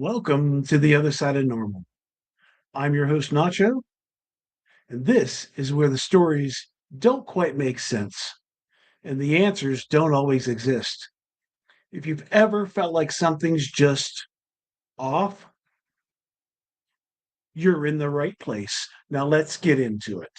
Welcome to the other side of normal. I'm your host, Nacho, and this is where the stories don't quite make sense and the answers don't always exist. If you've ever felt like something's just off, you're in the right place. Now let's get into it.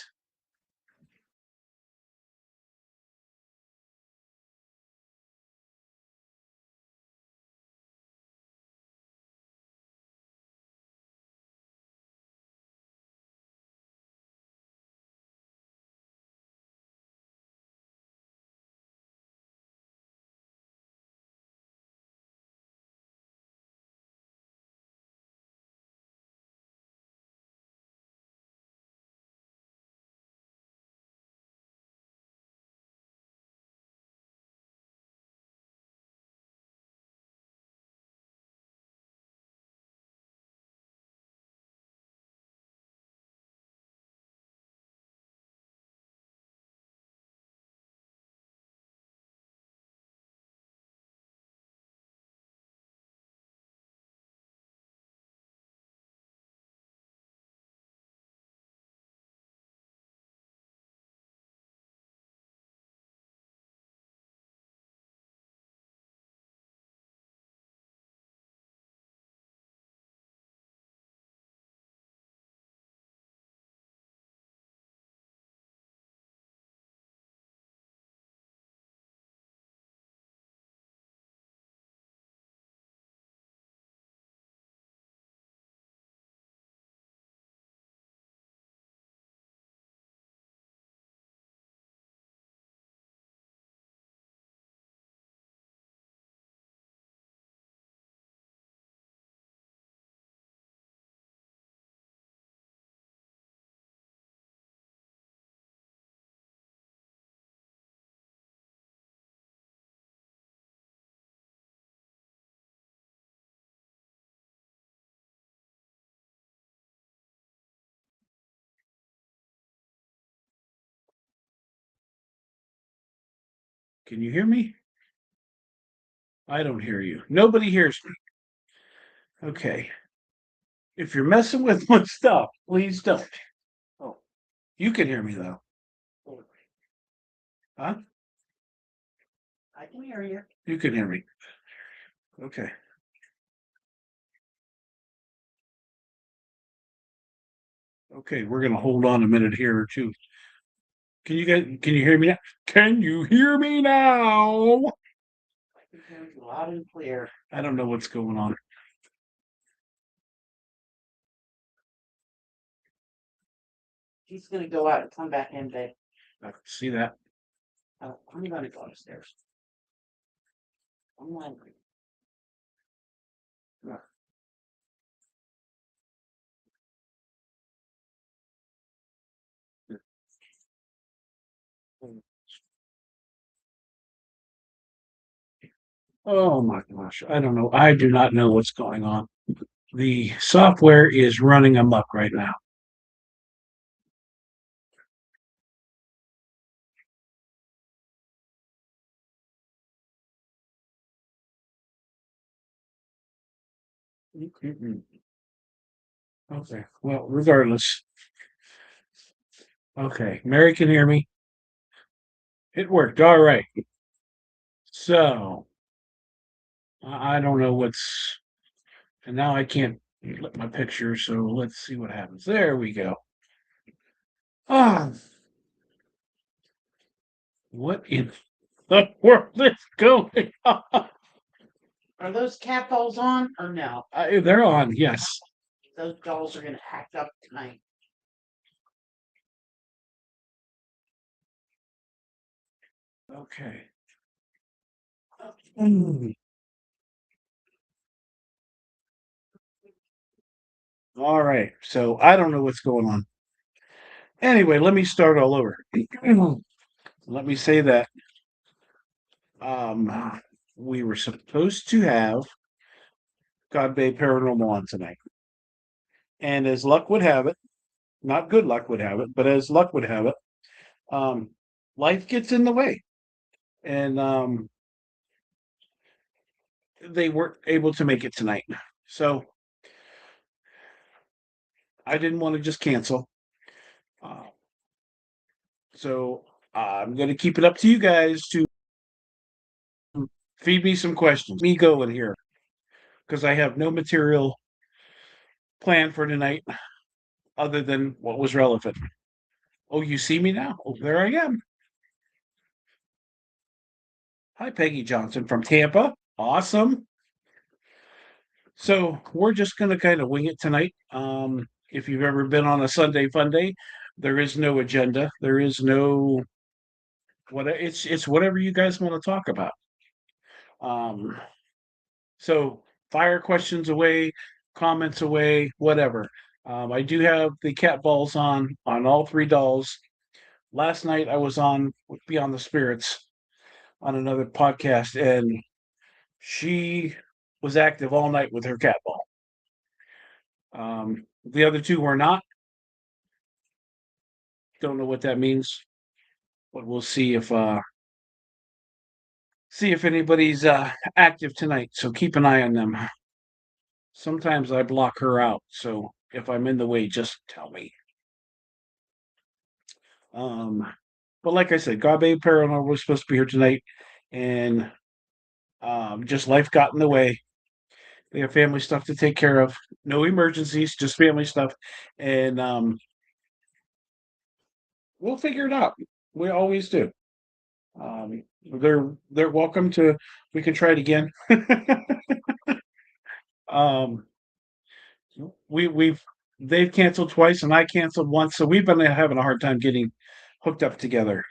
Can you hear me? I don't hear you. Nobody hears me. Okay. If you're messing with my stuff, please don't. Oh, you can hear me though. Huh? I can hear you. You can hear me. Okay. Okay, we're gonna hold on a minute here or two. Can you hear me now? Can you hear me now? I can hear you loud and clear. I don't know what's going on. She's gonna go out and come back in, babe. I can see that. I'm gonna go upstairs. I'm hungry. Oh my gosh. I don't know. I do not know what's going on. The software is running amok right now. Mm-mm. Okay. Well, regardless. Okay. Mary can hear me. It worked. All right. So I don't know what's, and now I can't flip my picture. So let's see what happens. There we go. Ah, what in the world is going on? Are those cat dolls on or no? They're on. Yes. Those dolls are gonna act up tonight. Okay. Mm. All right. So I don't know what's going on. Anyway, let me start all over. Let me say that we were supposed to have Godbey Paranormal on tonight. And as luck would have it, not good luck would have it, but as luck would have it, um, life gets in the way. And they weren't able to make it tonight. So I didn't want to just cancel. Uh, so I'm going to keep it up to you guys to feed me some questions. Me going here because I have no material planned for tonight other than what was relevant. Oh, you see me now? Oh, there I am. Hi, Peggy Johnson from Tampa. Awesome. So we're just going to kind of wing it tonight. If you've ever been on a Sunday fun day, there is no agenda. There is no what it's whatever you guys want to talk about. Um, so fire questions away, comments away, whatever. I do have the cat balls on all three dolls. Last night I was on with Beyond the Spirits on another podcast, and she was active all night with her cat ball. The other two were not. Don't know what that means, but we'll see if anybody's active tonight. So keep an eye on them. Sometimes I block her out, so if I'm in the way, just tell me. Um, but like I said, Godbey Paranormal was supposed to be here tonight, and just life got in the way. They have family stuff to take care of. No emergencies, just family stuff, and we'll figure it out. We always do. They're welcome to. We can try it again. um, we've they've canceled twice and I canceled once, so we've been having a hard time getting hooked up together.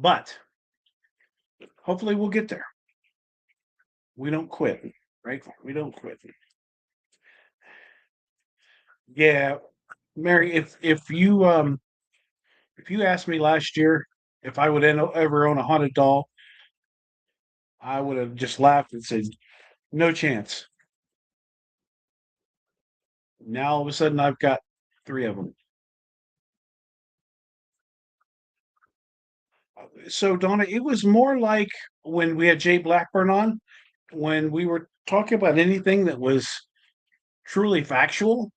But hopefully we'll get there. We don't quit, right? We don't quit. Yeah, Mary, if you asked me last year if I would ever own a haunted doll, I would have just laughed and said no chance. Now all of a sudden I've got three of them. So Donna, it was more like when we had Jay Blackburn on, when we were talking about anything that was truly factual.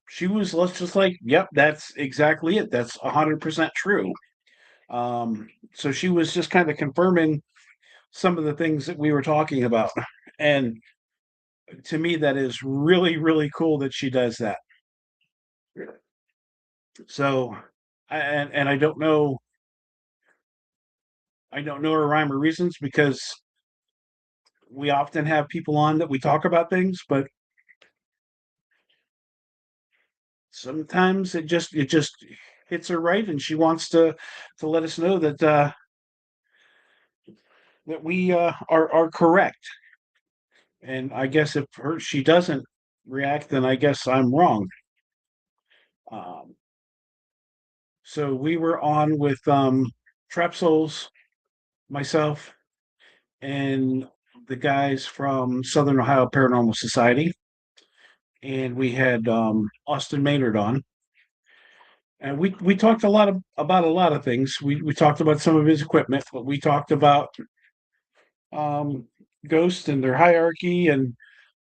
She was let's just like, yep, that's exactly it. That's 100% true. So she was just kind of confirming some of the things that we were talking about. And to me, that is really, really cool that she does that. So, and I don't know her rhyme or reasons because we often have people on that we talk about things, but sometimes it just hits her right, and she wants to let us know that we are correct. And I guess if she doesn't react, then I guess I'm wrong. Um, so we were on with Trap Souls, myself, and the guys from Southern Ohio Paranormal Society, and we had Austin Maynard on, and we talked about a lot of things. We talked about some of his equipment, but we talked about um, ghosts and their hierarchy, and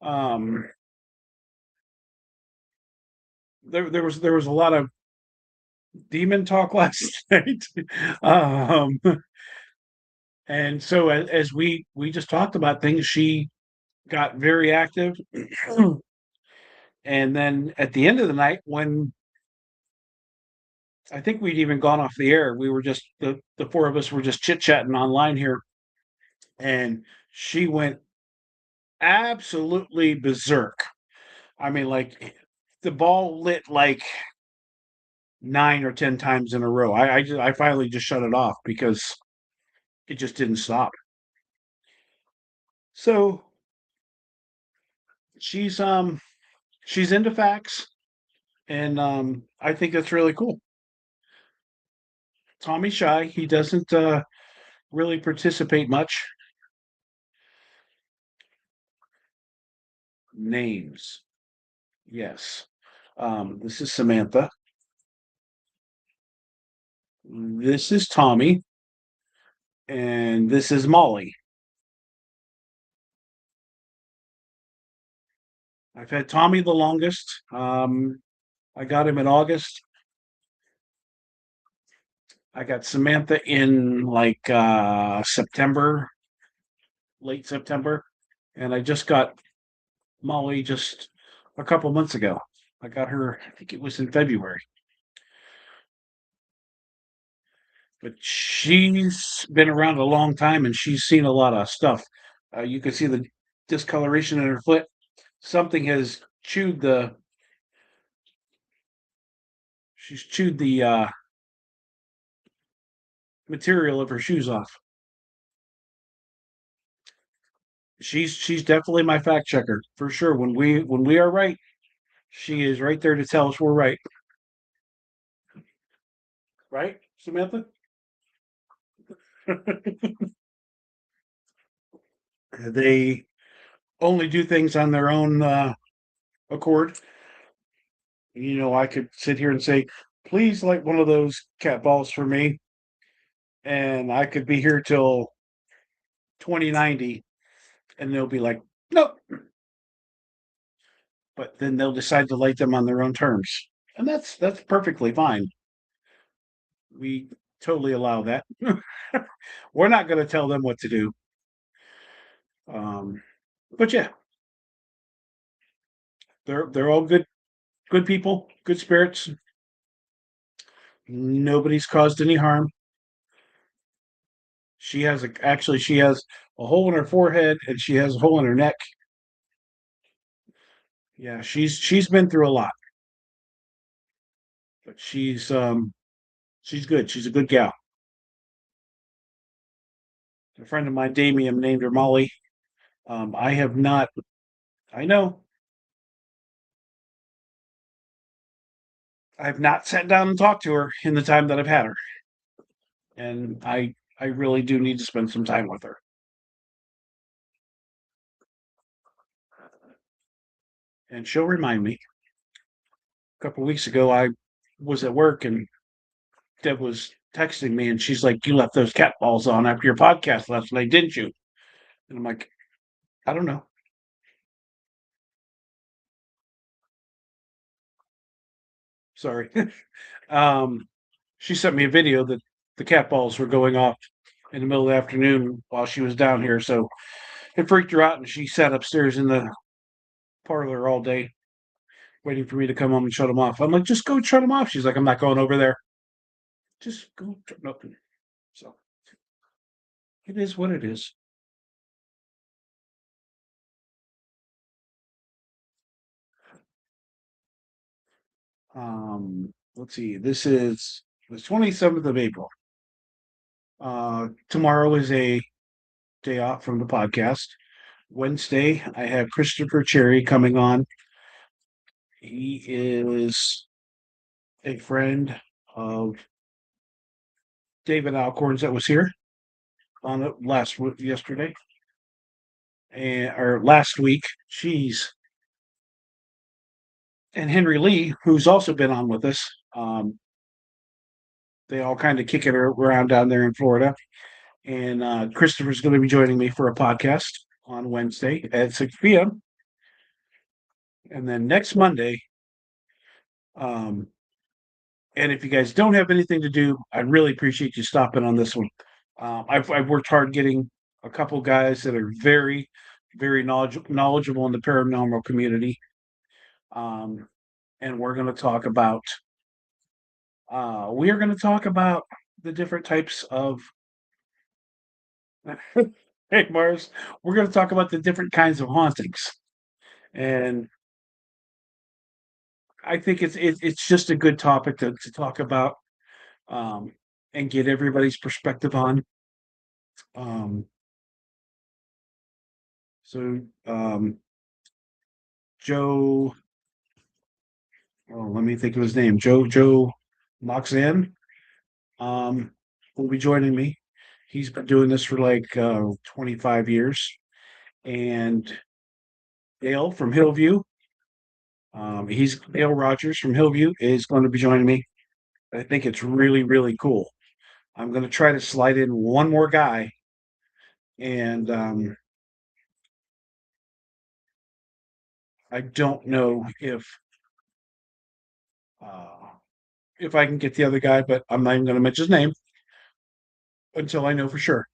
um, there was a lot of demon talk last night. um, and so as we just talked about things, she got very active. And then at the end of the night, when I think we'd even gone off the air, we were just the four of us were just chit chatting online here, and she went absolutely berserk. I mean, like the ball lit like 9 or 10 times in a row. I finally just shut it off because it just didn't stop. So she's she's into facts, and I think that's really cool. Tommy's shy. He doesn't really participate much. Names, yes. This is Samantha. This is Tommy, and this is Molly. I've had Tommy the longest. I got him in August. I got Samantha in like September, late September, and I just got Molly just a couple months ago. I got her, I think it was in February. But she's been around a long time and she's seen a lot of stuff. You can see the discoloration in her foot. Something has chewed the. She's chewed the material of her shoes off. She's definitely my fact checker for sure. When we are right, she is right there to tell us we're right. Right, Samantha? They only do things on their own accord. I could sit here and say, please light one of those cat balls for me. And I could be here till 2090 and they'll be like, nope. But then they'll decide to light them on their own terms. And that's perfectly fine. We totally allow that. We're not going to tell them what to do. Um, but yeah, they're all good people, good spirits. Nobody's caused any harm. She has a hole in her forehead and she has a hole in her neck. Yeah, she's been through a lot, but she's good. She's a good gal. A friend of mine, Damien, named her Molly. I have not. I know. I've not sat down and talked to her in the time that I've had her, and I really do need to spend some time with her. And she'll remind me. A couple of weeks ago, I was at work and Deb was texting me, and she's like, "You left those cat balls on after your podcast last night, didn't you?" And I'm like, "I don't know. Sorry." um, she sent me a video that the cat balls were going off in the middle of the afternoon while she was down here, so it freaked her out, and she sat upstairs in the parlor all day waiting for me to come home and shut them off. I'm like, just go shut them off. She's like, I'm not going over there. Just go. Nope. So it is what it is. Let's see. This is the 27th of April. Tomorrow is a day off from the podcast. Wednesday, I have Christopher Cherry coming on. He is a friend of David Alcorn's that was here on it yesterday and or last week. Jeez. And Henry Lee, who's also been on with us. They all kind of kick it around down there in Florida. And Christopher's going to be joining me for a podcast on Wednesday at 6 p.m. And then next Monday, um, and if you guys don't have anything to do, I'd really appreciate you stopping on this one. I've worked hard getting a couple guys that are very, very knowledgeable in the paranormal community. And we are going to talk about the different types of hey Mars, we're going to talk about the different kinds of hauntings, and I think it's just a good topic to talk about, um, and get everybody's perspective on. Um, so Joe, oh, let me think of his name. Joe Moxan, um, will be joining me. He's been doing this for like 25 years, and Dale from Hillview. He's Dale Rogers from Hillview is going to be joining me. I think it's really, really cool. I'm going to try to slide in one more guy, and I don't know if I can get the other guy, but I'm not even going to mention his name until I know for sure.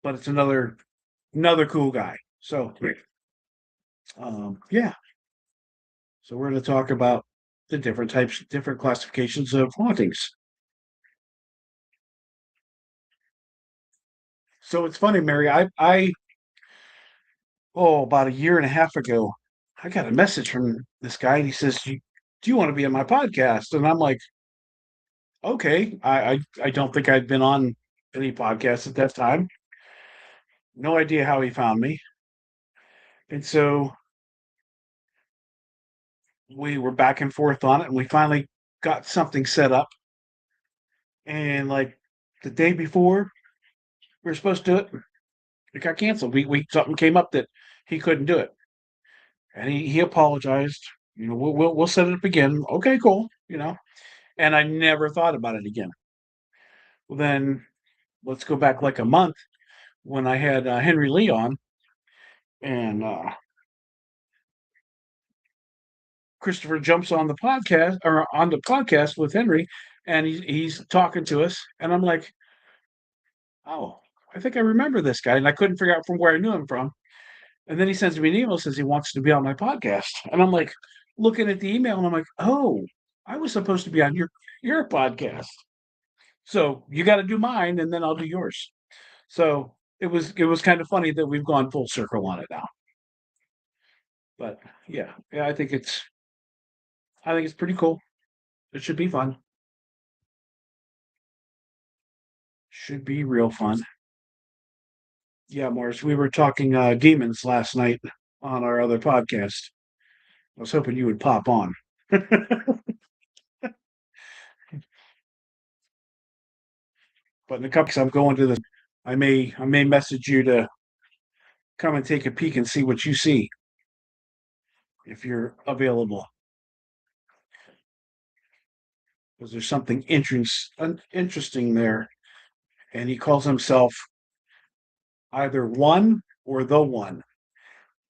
But it's another cool guy. So, yeah. So we're going to talk about the different classifications of hauntings. So it's funny, Mary. About a year and a half ago, I got a message from this guy, and he says, "Do you want to be on my podcast?" And I'm like, "Okay." I don't think I'd been on any podcast at that time. No idea how he found me, and so we were back and forth on it, and we finally got something set up. And like the day before we were supposed to do it, it got canceled. We something came up that he couldn't do it, and he apologized. We'll set it up again. Okay, cool. And I never thought about it again. Well, then let's go back like a month when I had Henry Lee on, and Christopher jumps on the podcast with Henry, and he's talking to us, and I'm like, oh, I think I remember this guy, and I couldn't figure out from where I knew him from. And then he sends me an email, says he wants to be on my podcast, and I'm like, looking at the email, and I'm like, oh, I was supposed to be on your podcast, so you got to do mine, and then I'll do yours. So it was kind of funny that we've gone full circle on it now. But yeah, I think it's pretty cool. It should be fun. Should be real fun. Yeah, Morris, we were talking demons last night on our other podcast. I was hoping you would pop on. But in a couple weeks, I'm going to the. I may message you to come and take a peek and see what you see if you're available, because there's something interesting there. And he calls himself either one or the one,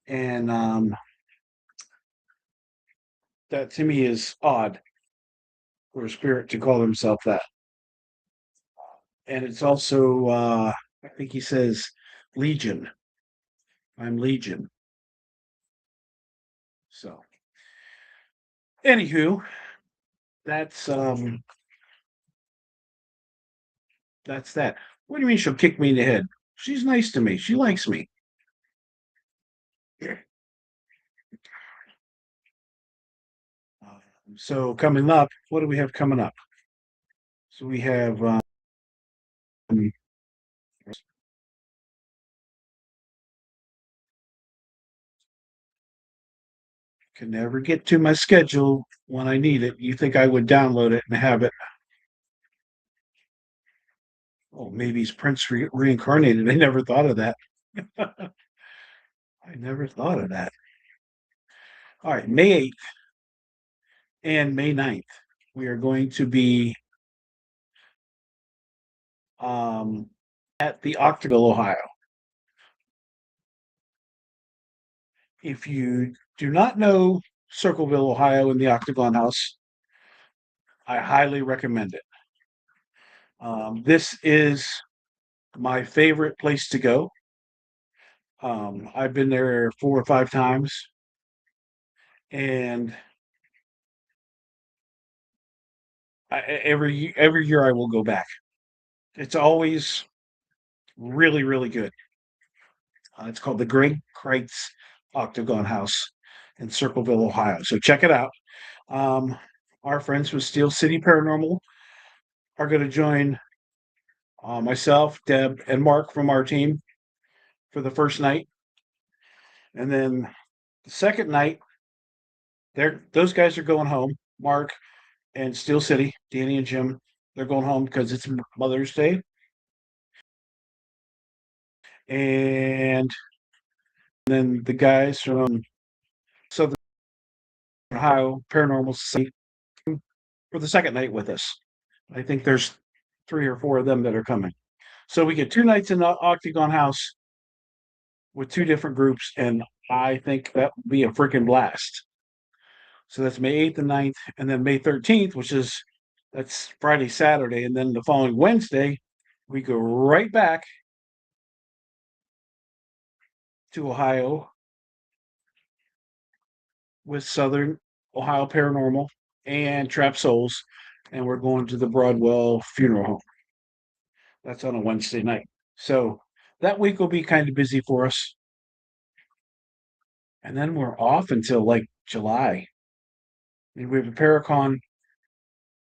and that to me is odd for a spirit to call himself that. And it's also, I think he says, Legion. I'm Legion. So, anywho, that's that's that. What do you mean she'll kick me in the head? She's nice to me. She likes me. So coming up, what do we have coming up? So we have can never get to my schedule when I need it. You think I would download it and have it? Oh, maybe he's Prince reincarnated. I never thought of that. I never thought of that. All right, May 8th and May 9th, we are going to be at the Octagon, Ohio. If you do not know Circleville, Ohio, and the Octagon House, I highly recommend it. This is my favorite place to go. I've been there 4 or 5 times, and every year I will go back. It's always really, really good. It's called the Greg Kreitz Octagon House in Circleville, Ohio. So check it out. Um, our friends with Steel City Paranormal are going to join myself, Deb, and Mark from our team for the first night, and then the second night, those guys are going home. Mark and Steel City, Danny and Jim, they're going home because it's Mother's Day, and then the guys from Southern Ohio Paranormal Society for the second night with us. I think there's 3 or 4 of them that are coming. So we get 2 nights in the Octagon House with 2 different groups, and I think that would be a freaking blast. So that's May 8th and 9th, and then May 13th, that's Friday, Saturday, and then the following Wednesday, we go right back to Ohio with Southern Ohio Paranormal and Trap Souls, and we're going to the Broadwell Funeral Home. That's on a Wednesday night. So that week will be kind of busy for us. And then we're off until like July. And we have a Paracon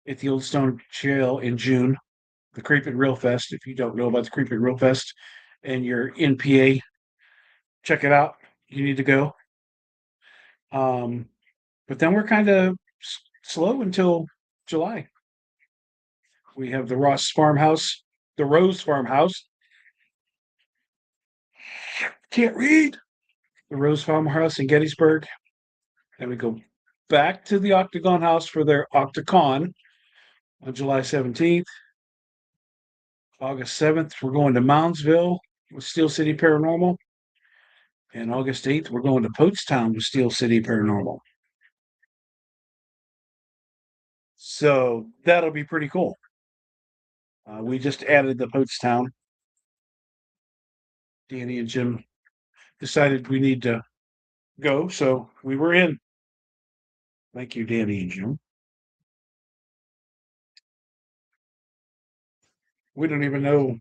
at the Old Stone Jail in June, the Creep It Real Fest. If you don't know about the Creep It Real Fest and you're in PA, check it out. You need to go. But then we're kind of slow until July. We have the Ross Farmhouse, the Rose Farmhouse. Can't read. The Rose Farmhouse in Gettysburg. Then we go back to the Octagon House for their Octacon on July 17th. August 7th, we're going to Moundsville with Steel City Paranormal. And August 8th, we're going to Poatstown with Steel City Paranormal. So that'll be pretty cool. We just added the Poatstown. Danny and Jim decided we need to go, so we were in. Thank you, Danny and Jim. We don't even know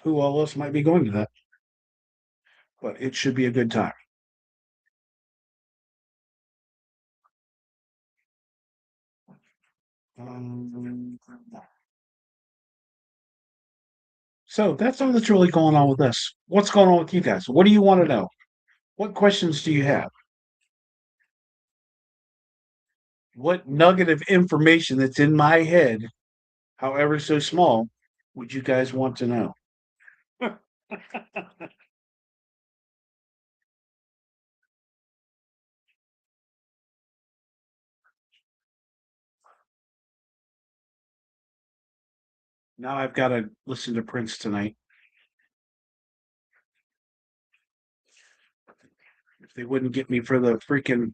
who all else might be going to that, but it should be a good time. So that's all that's really going on with us. What's going on with you guys? What do you want to know? What questions do you have? What nugget of information that's in my head, however so small, would you guys want to know? Now I've got to listen to Prince tonight. If they wouldn't get me for the freaking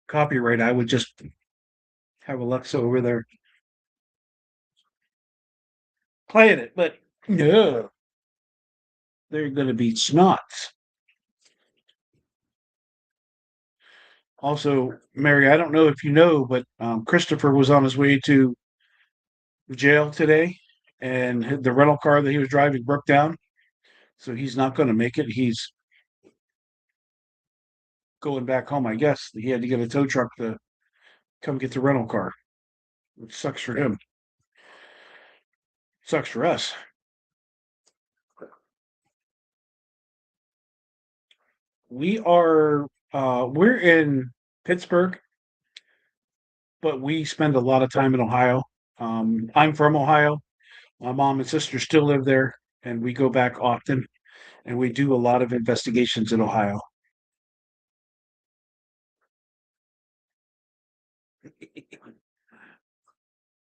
copyright, I would just have Alexa over there playing it. But no, they're going to be snots. Also, Mary, I don't know if you know, but Christopher was on his way to jail today, and the rental car that he was driving broke down. So he's not going to make it. He's going back home, I guess. He had to get a tow truck to come get the rental car, which sucks for him. Sucks for us. We're in Pittsburgh, but we spend a lot of time in Ohio. I'm from Ohio. My mom and sister still live there, and we go back often, and we do a lot of investigations in Ohio.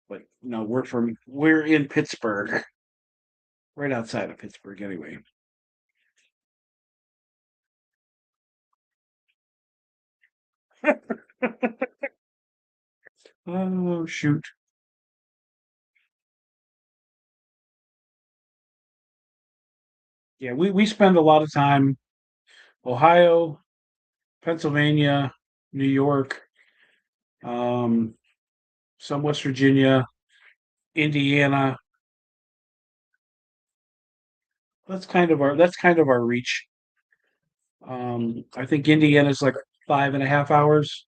But no, we're in Pittsburgh, right outside of Pittsburgh, anyway. Oh shoot! Yeah, we spend a lot of time Ohio, Pennsylvania, New York, um, some West Virginia, Indiana. That's kind of our reach. I think Indiana's like 5.5 hours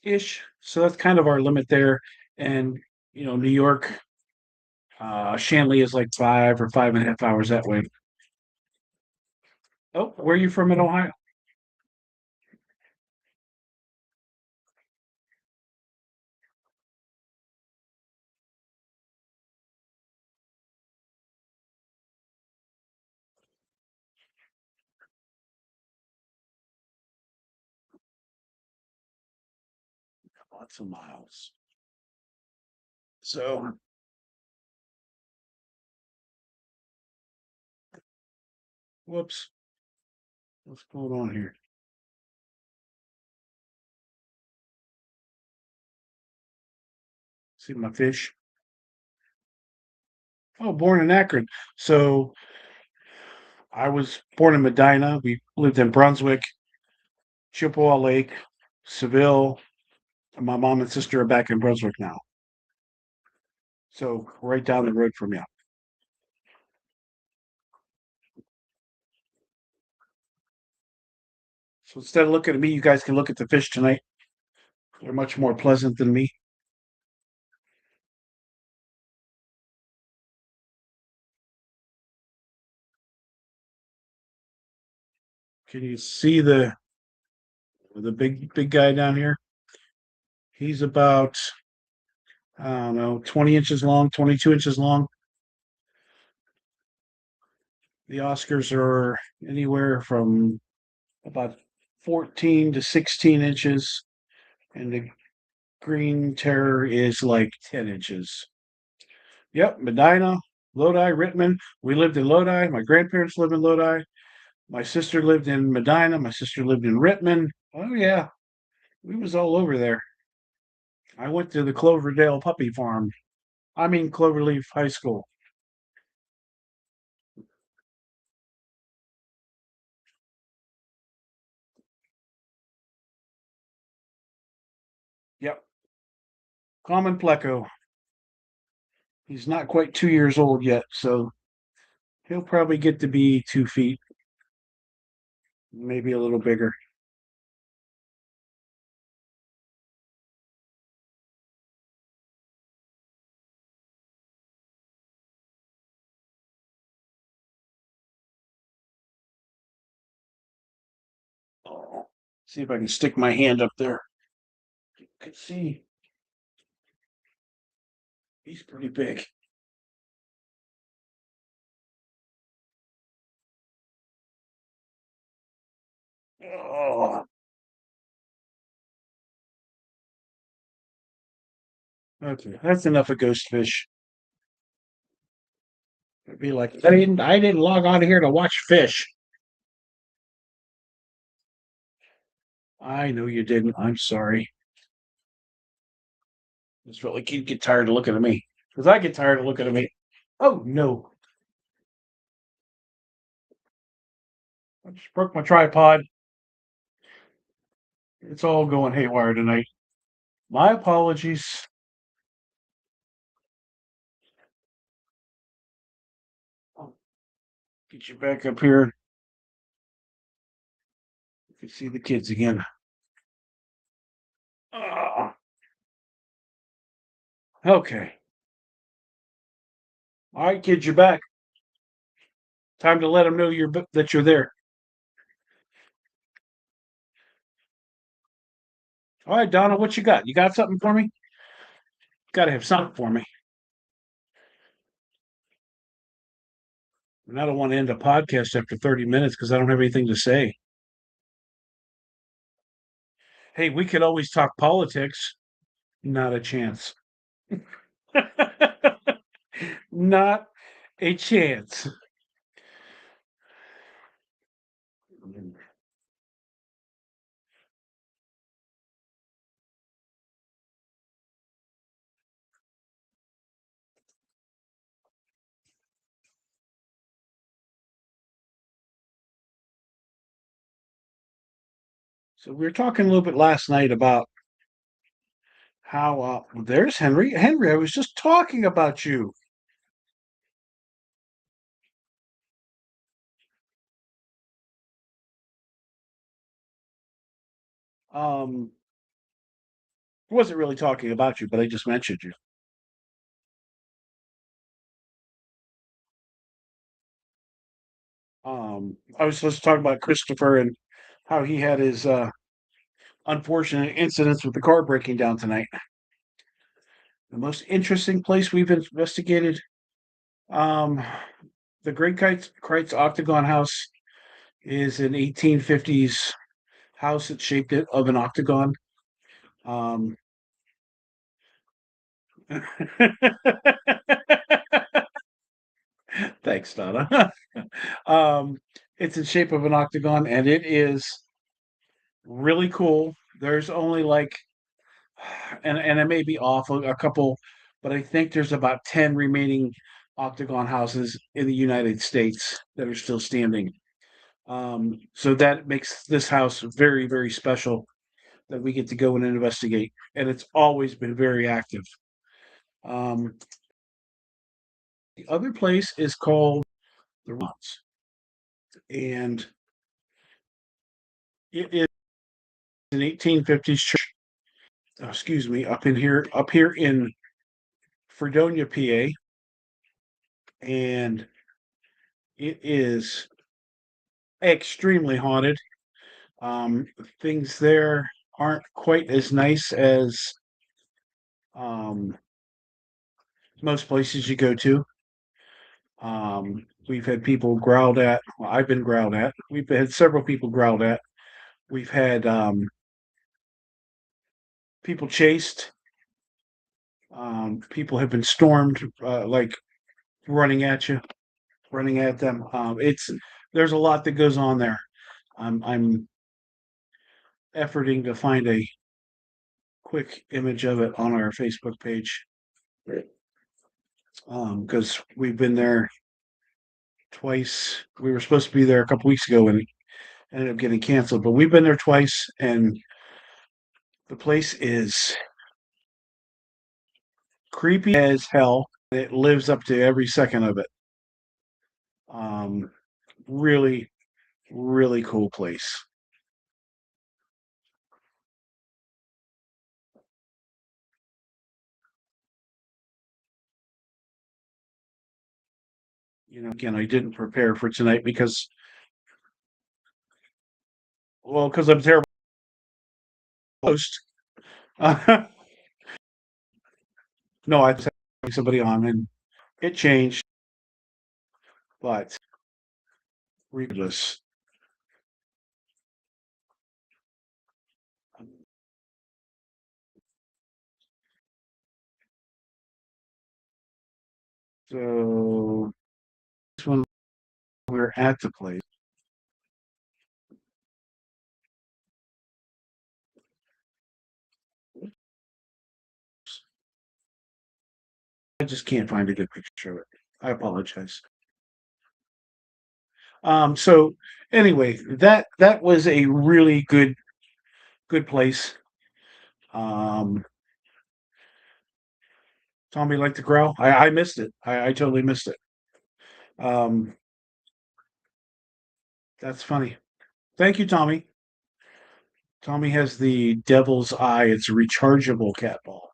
ish. So that's kind of our limit there. And New York, Shanley is like 5 or 5.5 hours that way. Oh, where are you from in Ohio? Lots of miles. So Whoops. What's going on here? See my fish? Oh, born in Akron. So I was born in Medina. We lived in Brunswick, Chippewa Lake, Seville. And my mom and sister are back in Brunswick now. So right down the road from you. So instead of looking at me, you guys can look at the fish tonight. They're much more pleasant than me. Can you see the big guy down here? He's about, I don't know, 20 inches long, 22 inches long. The Oscars are anywhere from about 14 to 16 inches, and the green terror is like 10 inches. Yep, Medina, Lodi, Rittman. We lived in Lodi. My grandparents lived in Lodi. My sister lived in Medina. My sister lived in Rittman. Oh yeah, we was all over there. I went to the Cloverdale Puppy Farm. I mean Cloverleaf High School. Yep, common pleco. He's not quite 2 years old yet, so he'll probably get to be 2 feet, maybe a little bigger. Oh, see if I can stick my hand up there. You can see he's pretty big. Oh, okay, that's enough of ghost fish. It'd be like I didn't log on here to watch fish. I know you didn't. I'm sorry. Just felt like you'd get tired of looking at me. Because I get tired of looking at me. Oh no. I just broke my tripod. It's all going haywire tonight. My apologies. I'll get you back up here. You can see the kids again. Ah, okay. All right, kids, you're back. Time to let them know that you're there. All right, Donna, what you got? You got something for me? Got to have something for me. And I don't want to end a podcast after 30 minutes because I don't have anything to say. Hey, we could always talk politics. Not a chance. Not a chance. So we were talking a little bit last night about how there's Henry. Henry, I was just talking about you. Um, I wasn't really talking about you, but I just mentioned you. I was supposed to talk about Christopher and how he had his unfortunate incidents with the car breaking down tonight. The most interesting place we've investigated, um, the Great Kreitz Octagon House is an 1850s house that's shaped of an octagon. Um, Thanks, Donna. um, It's in shape of an octagon, and it is really cool. There's only like, and I may be off a couple, but I think there's about 10 remaining octagon houses in the United States that are still standing. So that makes this house very, very special that we get to go and investigate. And it's always been very active. Um, the other place is called the Rons, and it is an 1850s church. Excuse me, up here in Fredonia, PA, and it is extremely haunted. Um, Things there aren't quite as nice as um, most places you go to. We've had people growled at. Well, I've been growled at. We've had several people growled at. We've had people chased. People have been stormed, like running at you, running at them. It's There's a lot that goes on there. I'm efforting to find a quick image of it on our Facebook page because we've been there twice. We were supposed to be there a couple weeks ago and ended up getting canceled, but we've been there twice, and the place is creepy as hell. It lives up to every second of it. Um, Really, really cool place. Again, I didn't prepare for tonight because I'm terrible host. No, I just had somebody on and it changed, but regardless. So this one we're at the place. I just can't find a good picture of it. I apologize. So anyway, that was a really good place. Um, Tommy liked to growl. I missed it. I totally missed it. Um, that's funny. Thank you, Tommy. Tommy has the devil's eye. It's a rechargeable cat ball,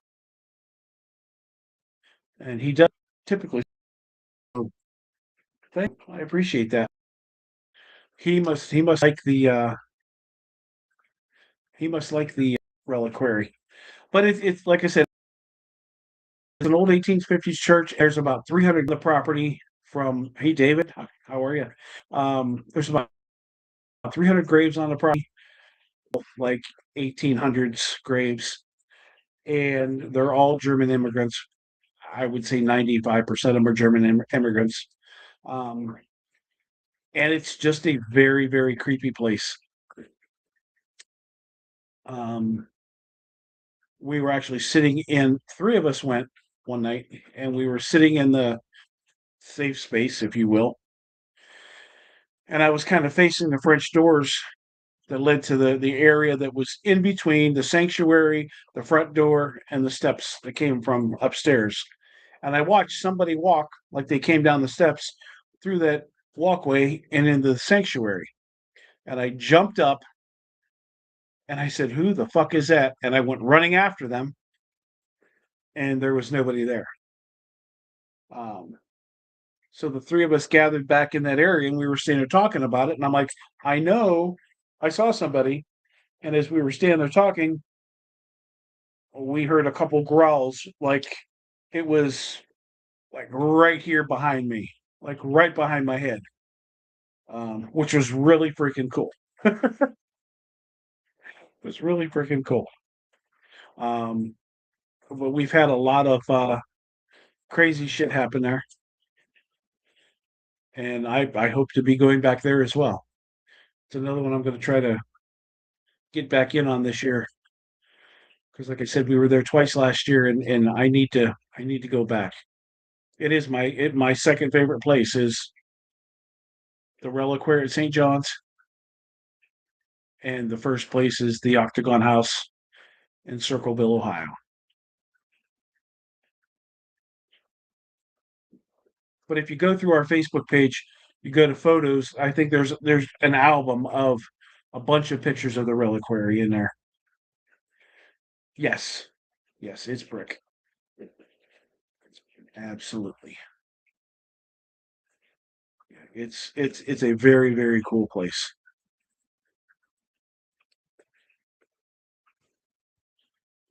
and he does typically. Oh, I appreciate that. He must like the reliquary. But it's like I said, it's an old 1850s church. There's about 300 on the property from. Hey, David, how are you? There's about 300 graves on the property, like 1800s graves, and they're all German immigrants. I would say 95% of them are German immigrants. Um, and it's just a very, very creepy place. Um, we were actually sitting in, three of us went one night, and we were sitting in the safe space, if you will. And I was kind of facing the French doors that led to the area that was in between the sanctuary, the front door, and the steps that came from upstairs. And I watched somebody walk like they came down the steps through that walkway and into the sanctuary. And I jumped up and I said, "Who the fuck is that?" And I went running after them, and there was nobody there. Um, so the three of us gathered back in that area, and we were standing there talking about it. And I'm like, "I know, I saw somebody." And as we were standing there talking, we heard a couple growls, like it was like right here behind me, like right behind my head, which was really freaking cool. It was really freaking cool. Um, but we've had a lot of crazy shit happen there. and I hope to be going back there as well. It's another one I'm going to try to get back in on this year because, like I said, we were there twice last year, and I need to go back. It is my second favorite place is the Reliquary at St. John's, and the first place is the Octagon House in Circleville, Ohio. But if you go through our Facebook page, you go to photos. I think there's an album of a bunch of pictures of the reliquary in there. Yes, yes, it's brick. Absolutely, it's a very cool place.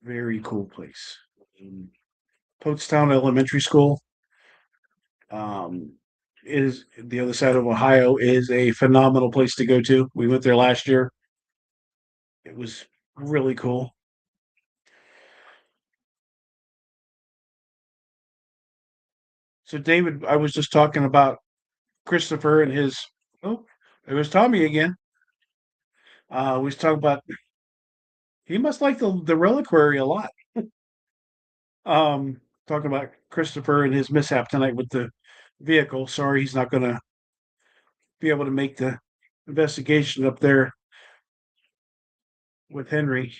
Very cool place. Pottstown Elementary School um, is the other side of Ohio is a phenomenal place to go to. We went there last year. It was really cool. So David, I was just talking about Christopher and his. Oh, it was Tommy again. We was talking about he must like the reliquary a lot. Talking about Christopher and his mishap tonight with the vehicle. Sorry, he's not going to be able to make the investigation up there with Henry.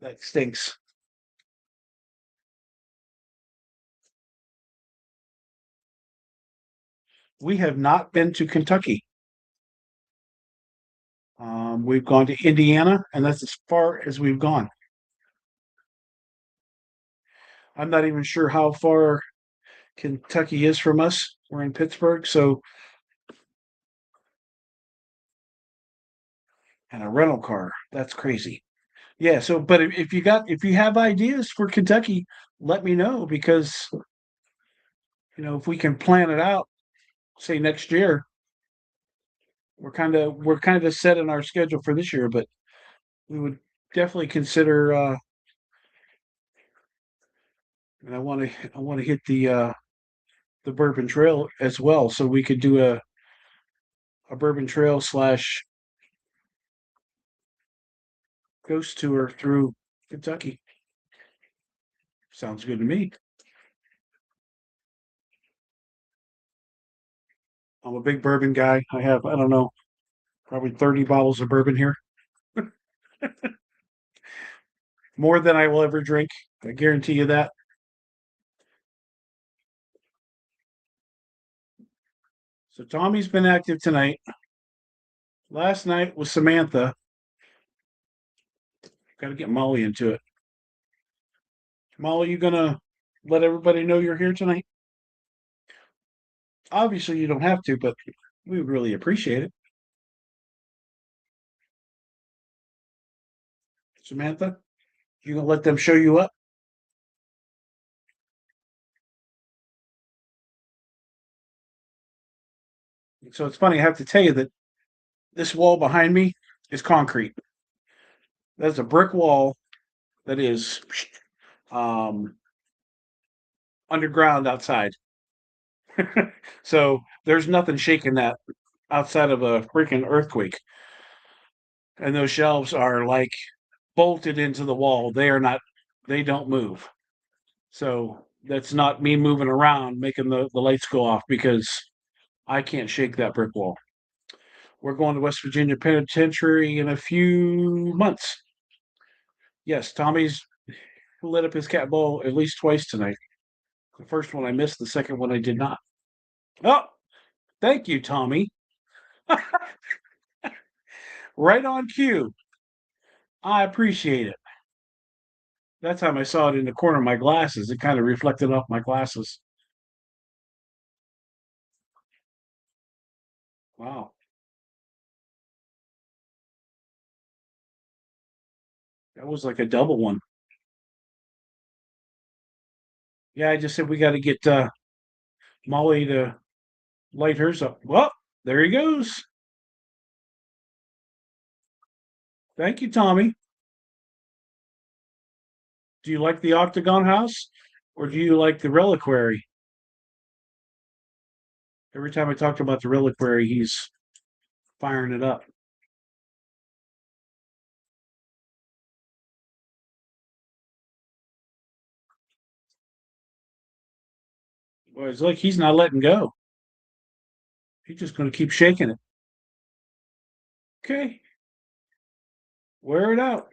That stinks. We have not been to Kentucky. We've gone to Indiana, and that's as far as we've gone. I'm not even sure how far Kentucky is from us. We're in Pittsburgh, so and a rental car. That's crazy. Yeah. So, but if you have ideas for Kentucky, let me know because if we can plan it out, say next year, we're kind of set in our schedule for this year, but we would definitely consider. And I want to hit the Bourbon Trail as well, so we could do a Bourbon Trail slash ghost tour through Kentucky. Sounds good to me. I'm a big bourbon guy. I don't know, probably 30 bottles of bourbon here, more than I will ever drink. I guarantee you that. So Tommy's been active tonight. Last night was Samantha. Got to get Molly into it. Molly, you gonna let everybody know you're here tonight? Obviously, you don't have to, but we would really appreciate it. Samantha, you gonna let them show you up? So it's funny. I have to tell you that this wall behind me is concrete. That's a brick wall that is um, underground outside. So there's nothing shaking that outside of a freaking earthquake. And those shelves are like bolted into the wall. They don't move. So that's not me moving around making the lights go off because I can't shake that brick wall. We're going to West Virginia Penitentiary in a few months. Yes, Tommy's lit up his cat ball at least twice tonight. The first one I missed, the second one I did not. Oh, thank you, Tommy. Right on cue. I appreciate it. That time I saw it in the corner of my glasses. It kind of reflected off my glasses. Wow. That was like a double one. Yeah, I just said we got to get Molly to light hers up. Well, there he goes. Thank you, Tommy. Do you like the Octagon House or do you like the Reliquary? Every time I talk about the reliquary, he's firing it up. Well, it's like he's not letting go. He's just going to keep shaking it. Okay, wear it out.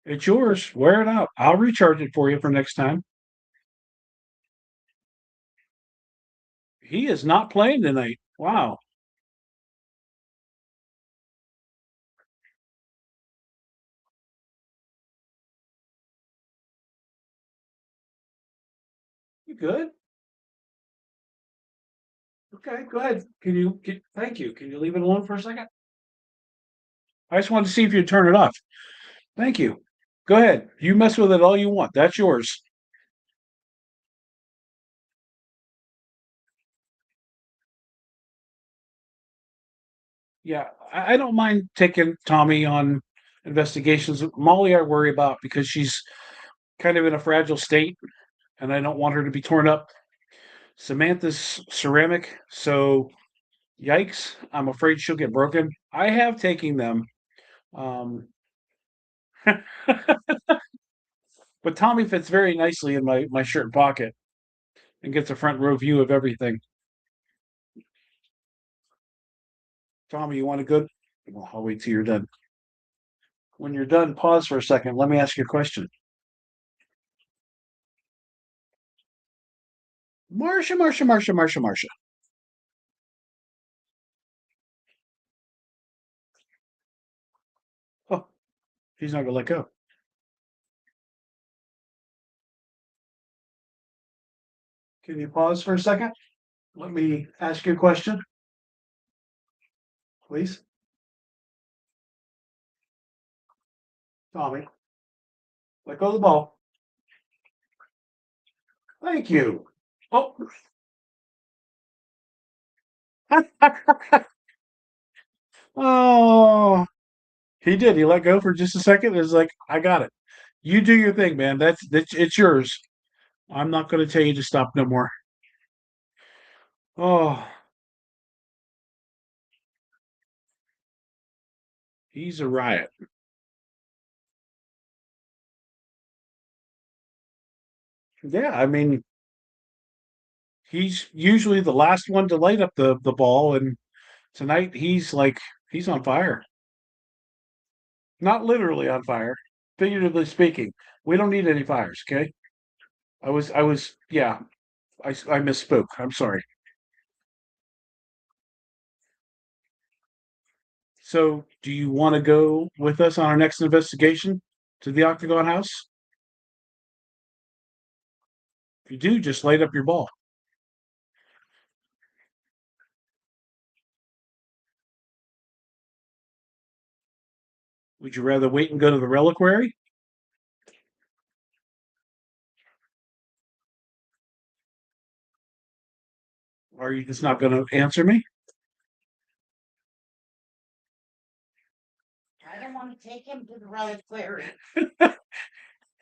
It's yours. Wear it out. I'll recharge it for you for next time. He is not playing tonight. Wow. You good? Okay, go ahead. Thank you. Can you leave it alone for a second? I just wanted to see if you'd turn it off. Thank you. Go ahead. You mess with it all you want. That's yours. Yeah, I don't mind taking Tommy on investigations. Molly, I worry about because she's kind of in a fragile state, and I don't want her to be torn up. Samantha's ceramic, so yikes! I'm afraid she'll get broken. I have taken them, um, but Tommy fits very nicely in my shirt pocket and gets a front row view of everything. Tommy, you want to go? Well, I'll wait till you're done. When you're done, pause for a second. Let me ask you a question. Marcia, Marcia, Marcia, Marcia, Marcia. Oh, he's not gonna let go. Can you pause for a second? Let me ask you a question, please. Tommy, let go of the ball. Thank you. Oh, oh, he did. He let go for just a second. It's like, I got it. You do your thing, man. That's it's yours. I'm not going to tell you to stop no more. Oh, he's a riot. Yeah, I mean, he's usually the last one to light up the ball, and tonight he's on fire. Not literally on fire, figuratively speaking. We don't need any fires, okay? Yeah, I misspoke. I'm sorry. So, do you want to go with us on our next investigation to the Octagon House? If you do, just light up your ball. Would you rather wait and go to the reliquary? Or are you just not going to answer me? I don't wanna take him to the reliquary.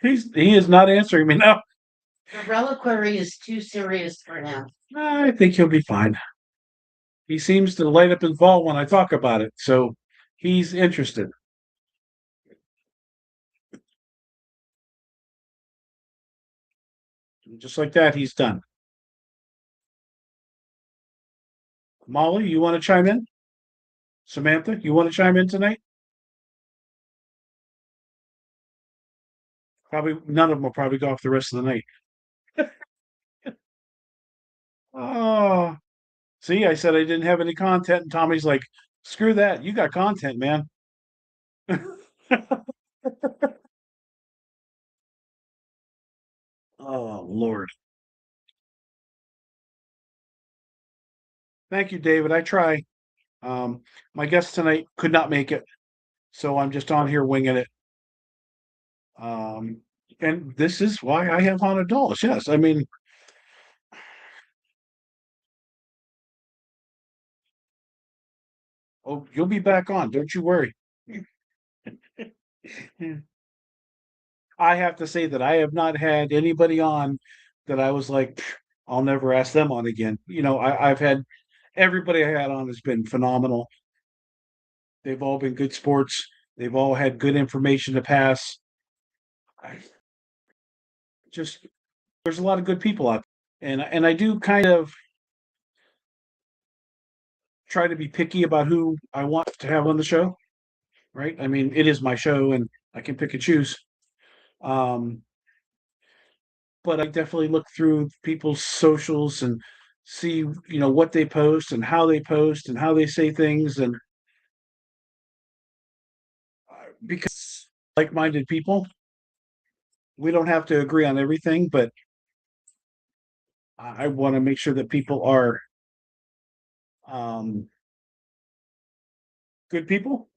He is not answering me now. The reliquary is too serious for him. I think he'll be fine. He seems to light up his ball when I talk about it, so he's interested. Just like that, he's done. Molly, you want to chime in? Samantha, you want to chime in tonight? Probably none of them will probably go off the rest of the night. Oh, see, I said I didn't have any content, and Tommy's like, screw that. You got content, man. Oh, Lord. Thank you, David. I try. Um, my guest tonight could not make it, so I'm just on here winging it. Um, and this is why I have haunted dolls. Yes, I mean, oh, you'll be back on. Don't you worry. I have to say that I have not had anybody on that I was like, I'll never ask them on again. I've had everybody I had on has been phenomenal. They've all been good sports. They've all had good information to pass. I just there's a lot of good people out there. And I do kind of try to be picky about who I want to have on the show, right? I mean, it is my show and I can pick and choose. Um, but I definitely look through people's socials and see, what they post and how they say things. And because like-minded people, we don't have to agree on everything, but I want to make sure that people are um, good people.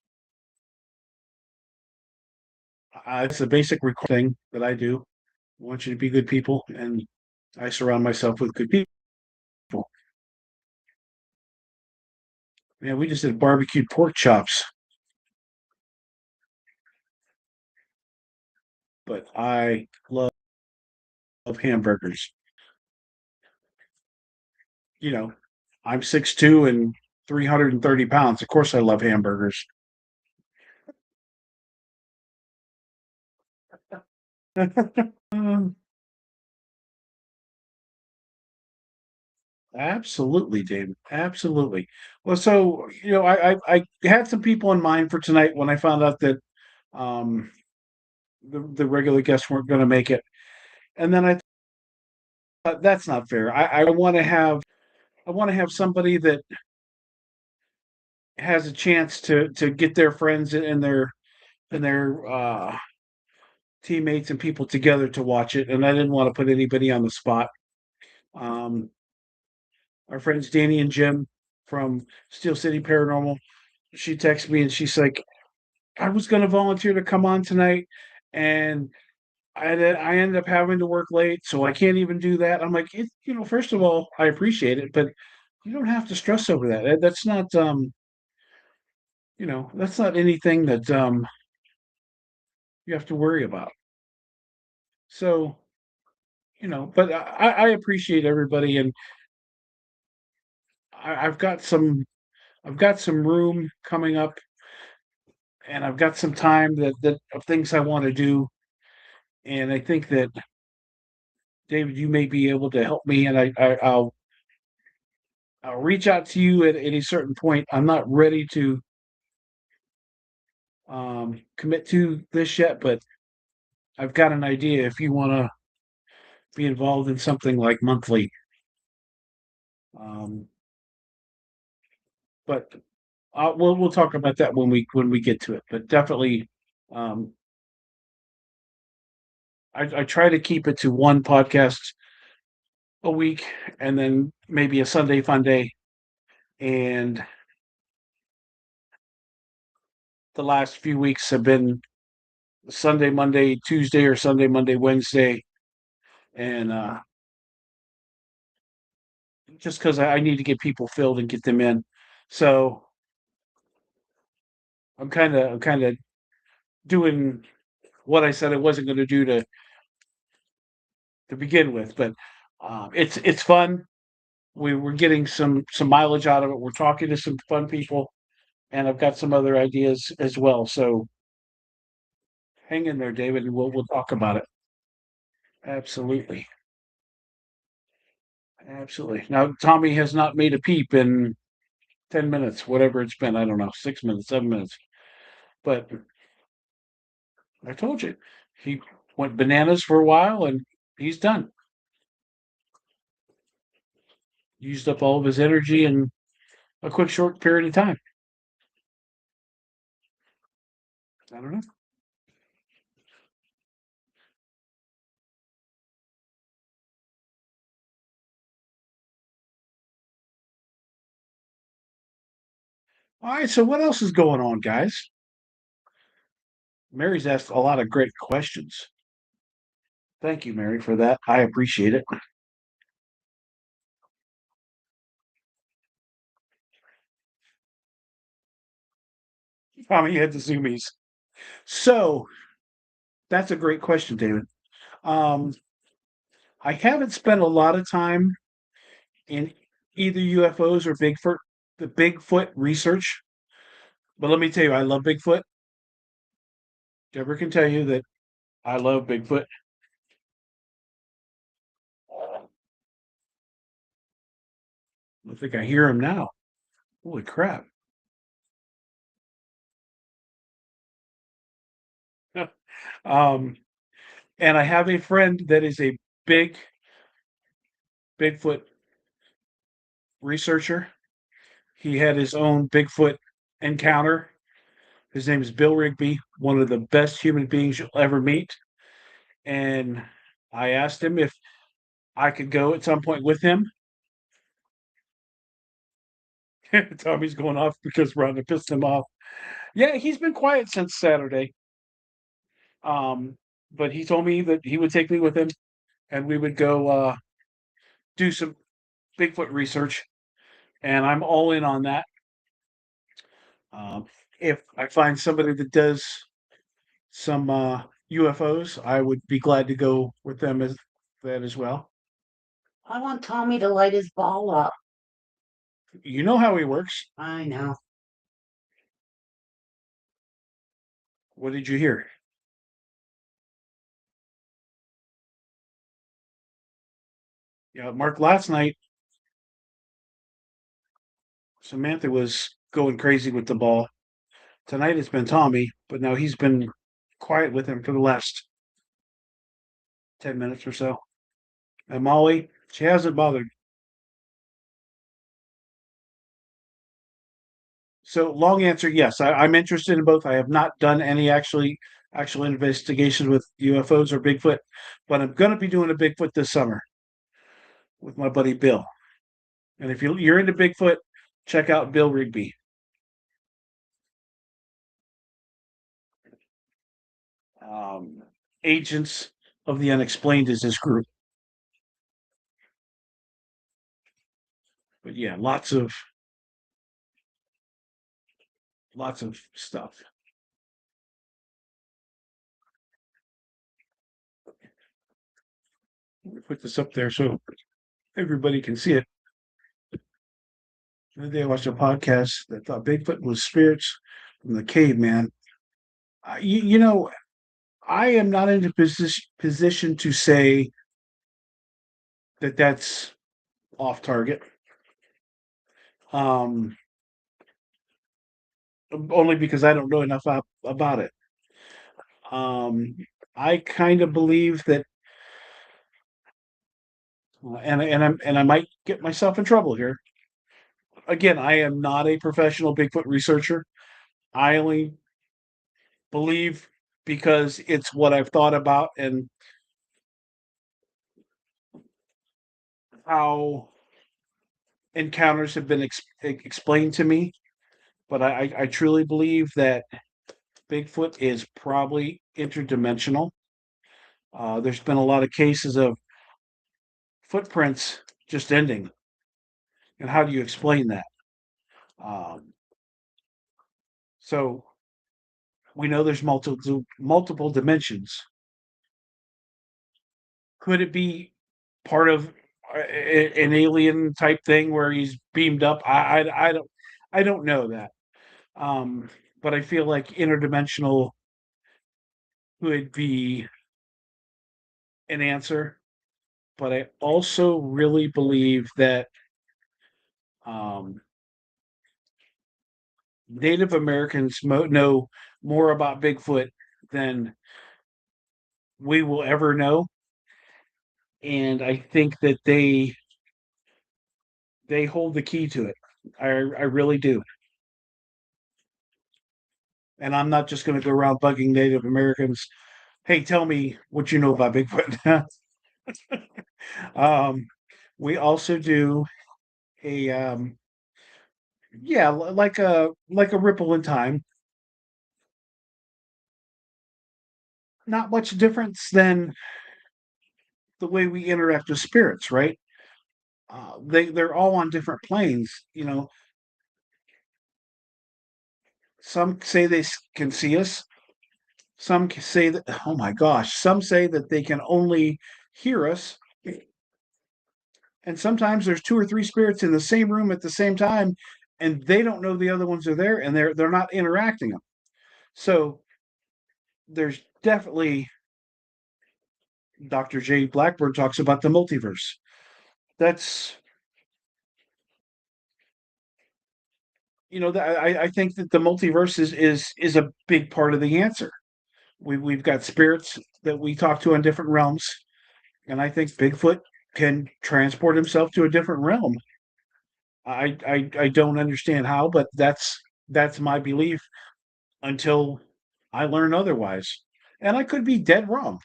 It's a basic thing that I do. I want you to be good people, and I surround myself with good people. Yeah, we just did barbecued pork chops, but I love hamburgers. You know, I'm 6'2" and 330 pounds. Of course, I love hamburgers. Um, Absolutely, David. Absolutely. Well, so I had some people in mind for tonight when I found out that um, the regular guests weren't going to make it, and then I thought that's not fair. I want to have somebody that has a chance to get their friends and their teammates and people together to watch it, and I didn't want to put anybody on the spot. Um, our friends Danny and Jim from Steel City Paranormal, she texted me and she's like, I was going to volunteer to come on tonight, and I ended up having to work late, so I can't even do that. I'm like, first of all, I appreciate it, but you don't have to stress over that. That's not anything that you have to worry about. So, but I appreciate everybody, and I, I've got some I've got some room coming up, and I've got some time that of things I want to do, and I think that David, you may be able to help me, and I'll reach out to you at any certain point. I'm not ready to commit to this yet, but I've got an idea. If you want to be involved in something like monthly, um, but we'll talk about that when we get to it. But definitely, um, I try to keep it to one podcast a week, and then maybe a Sunday fun day. And the last few weeks have been Sunday, Monday, Tuesday, or Sunday, Monday, Wednesday, and just because I need to get people filled and get them in. So I'm kind of doing what I said I wasn't going to do to begin with, but it's fun. We're getting some mileage out of it. We're talking to some fun people, and I've got some other ideas as well. So hang in there, David, and we'll talk about it. Absolutely, absolutely. Now Tommy has not made a peep in 10 minutes, whatever it's been. I don't know, 6 minutes, 7 minutes. But I told you, he went bananas for a while, and he's done. Used up all of his energy in a quick, short period of time. I don't know. All right, so what else is going on, guys? Mary's asked a lot of great questions. Thank you, Mary, for that. I appreciate it. You had the zoomies. So that's a great question, David. Um, I haven't spent a lot of time in either UFOs or the Bigfoot research, but let me tell you, I love Bigfoot. Deborah can tell you that I love Bigfoot. I think I hear him now. Holy crap. um, and I have a friend that is a big Bigfoot researcher. He had his own Bigfoot encounter. His name is Bill Rigby, one of the best human beings you'll ever meet. And I asked him if I could go at some point with him. Tommy's going off because we're on to piss him off. Yeah, he's been quiet since Saturday. Um, but he told me that he would take me with him and we would go do some Bigfoot research. And I'm all in on that. Um, if I find somebody that does some UFOs, I would be glad to go with them as that as well. I want Tommy to light his ball up. You know how he works. I know. What did you hear? Yeah, Mark, last night Samantha was going crazy with the ball. Tonight it's been Tommy, but now he's been quiet with him for the last 10 minutes or so. And Molly, she hasn't bothered. So long answer, yes. I'm interested in both. I have not done any actual investigations with UFOs or Bigfoot, but I'm going to be doing a Bigfoot this summer with my buddy Bill. And if you're into Bigfoot, check out Bill Rigby. Um, Agents of the Unexplained is his group. But yeah, lots of stuff. Let me put this up there so everybody can see it. The other day I watched a podcast that thought Bigfoot was spirits from the caveman. You know, I am not in a position to say that that's off target. Um, Only because I don't know enough about it. Um, I kind of believe that, and I might get myself in trouble here. Again, I am not a professional Bigfoot researcher. I only believe because it's what I've thought about and how encounters have been explained to me. But I truly believe that Bigfoot is probably interdimensional. There's been a lot of cases of footprints just ending. And how do you explain that? Um, so we know there's multiple dimensions. Could it be part of an alien type thing where he's beamed up? I don't know that. Um, but I feel like interdimensional could be an answer. But I also really believe that um, Native Americans know more about Bigfoot than we will ever know, and I think that they hold the key to it. I really do, and I'm not just going to go around bugging Native Americans. Hey, tell me what you know about Bigfoot. um, we also do a yeah, like a ripple in time. Not much difference than the way we interact with spirits, right? They're all on different planes. You know, some say can see us. Some say that, oh my gosh, some say that they can only hear us. And sometimes there's two or three spirits in the same room at the same time, and they don't know the other ones are there, and they're not interacting them. So there's definitely Dr. J. Blackburn talks about the multiverse. That's I think that the multiverse is a big part of the answer. We've got spirits that we talk to in different realms, and I think Bigfoot can transport himself to a different realm. I don't understand how, but that's my belief until I learn otherwise. And I could be dead wrong.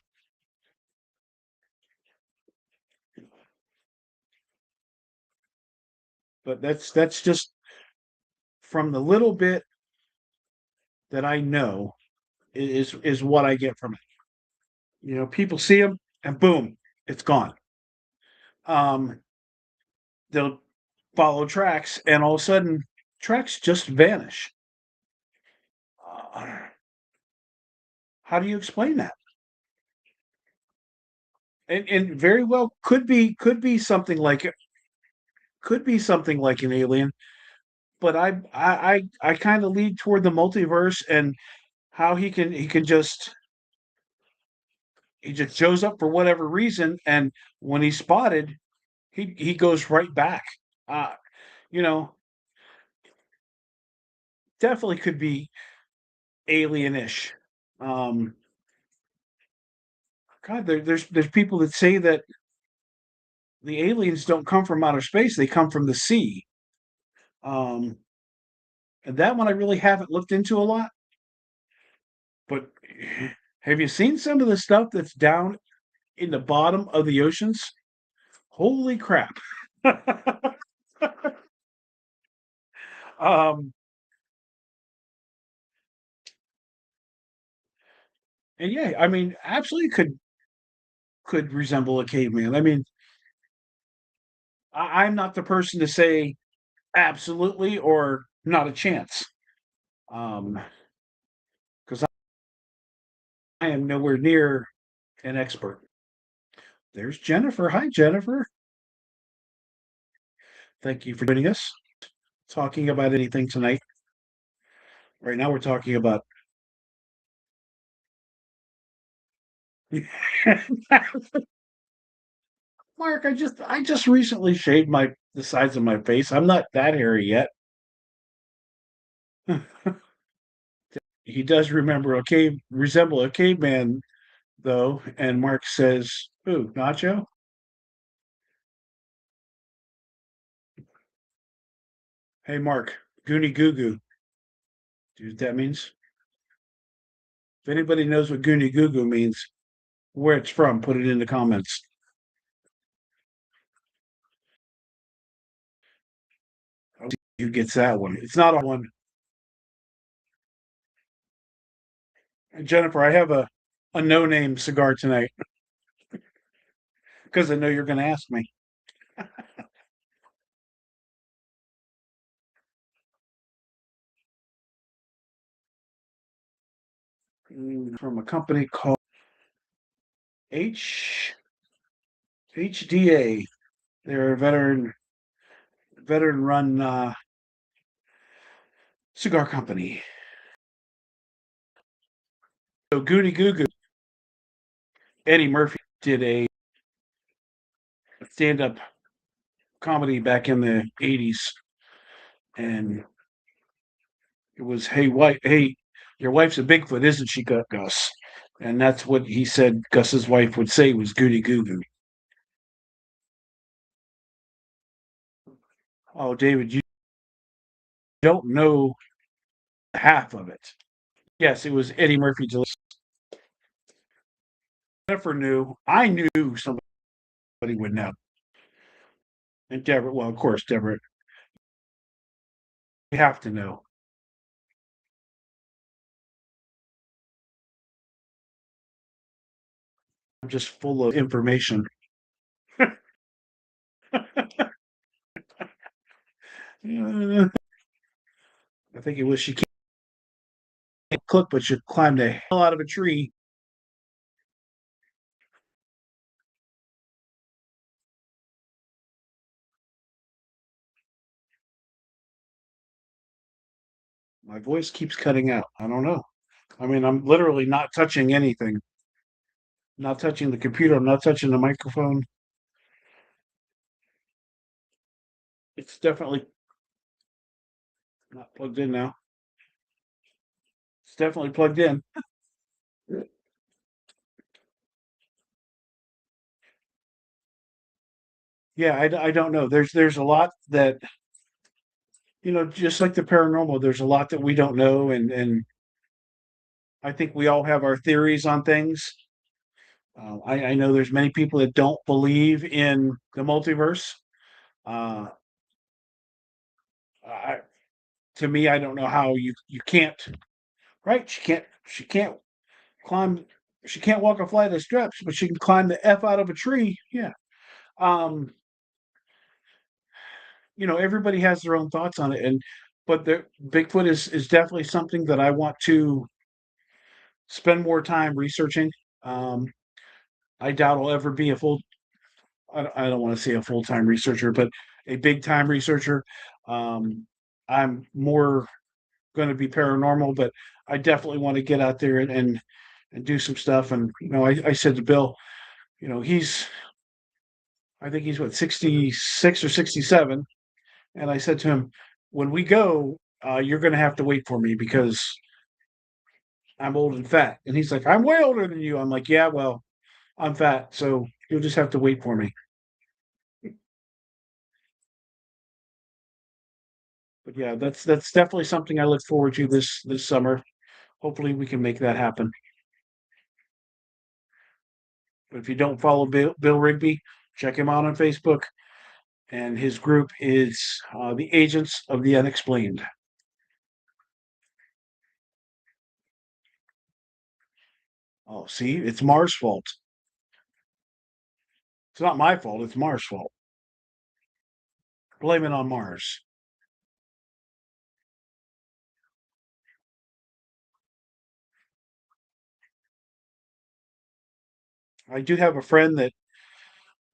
But that's just from the little bit that I know is what I get from it. People see them and boom, it's gone. Um, they'll follow tracks, and all of a sudden, tracks just vanish. Uh, how do you explain that? And very well could be something like an alien, but I kind of lead toward the multiverse and how he just shows up for whatever reason, and when he's spotted, he goes right back. Uh, you know, definitely could be alienish. Um, God, there's people that say that the aliens don't come from outer space; they come from the sea. Um, and that one I really haven't looked into a lot. But have you seen some of the stuff that's down in the bottom of the oceans? Holy crap! um, and yeah, I mean, absolutely could resemble a caveman. I mean, I'm not the person to say absolutely or not a chance, because I am nowhere near an expert. There's Jennifer. Hi, Jennifer. Thank you for joining us. Talking about anything tonight. Right now, we're talking about. Mark, I just recently shaved the sides of my face. I'm not that hairy yet. He does resemble a caveman though, and Mark says, "Ooh, Nacho." Hey, Mark, Goonie Goo Goo. Do you know what that means? If anybody knows what Goonie Goo Goo means, where it's from, put it in the comments. Who gets that one? It's not a one. Jennifer, I have a no-name cigar tonight because I know you're going to ask me. From a company called H HDA. They're a veteran run cigar company. So Goody Goo Goo, Eddie Murphy did a stand-up comedy back in the 80s, and it was, hey, your wife's a Bigfoot, isn't she, Gus? And that's what he said Gus's wife would say was Goody Goo Goo. Oh, David, you don't know half of it. Yes, it was Eddie Murphy. Jennifer knew. I knew somebody would know. And Deborah, well, of course, Deborah, you have to know. I'm just full of information. I think it was she can't cook, but she climbed the hell out of a tree. My voice keeps cutting out. I don't know. I mean, I'm literally not touching anything. Not touching the computer. I'm not touching the microphone. It's definitely not plugged in now. It's definitely plugged in. Yeah, I don't know. There's a lot that, just like the paranormal, there's a lot that we don't know, and I think we all have our theories on things. I know there's many people that don't believe in the multiverse. Uh, I, to me, I don't know how you can't. Right? She can't climb. She can't walk a flight of steps, but she can climb the f out of a tree. Yeah. Um, everybody has their own thoughts on it, and but the Bigfoot is definitely something that I want to spend more time researching. Um, I doubt I'll ever be a full. I don't want to say a full time researcher, but a big time researcher. Um, I'm more going to be paranormal, but I definitely want to get out there and do some stuff. And I said to Bill, he's I think he's what 66 or 67, and I said to him, when we go, you're going to have to wait for me because I'm old and fat. And he's like, I'm way older than you. I'm like, yeah, well, I'm fat, so you'll just have to wait for me. But yeah, that's definitely something I look forward to this summer. Hopefully, we can make that happen. But if you don't follow Bill Rigby, check him out on Facebook, and his group is the Agents of the Unexplained. Oh, see, it's Mars' fault. It's not my fault. It's Mars' fault. Blame it on Mars. I do have a friend that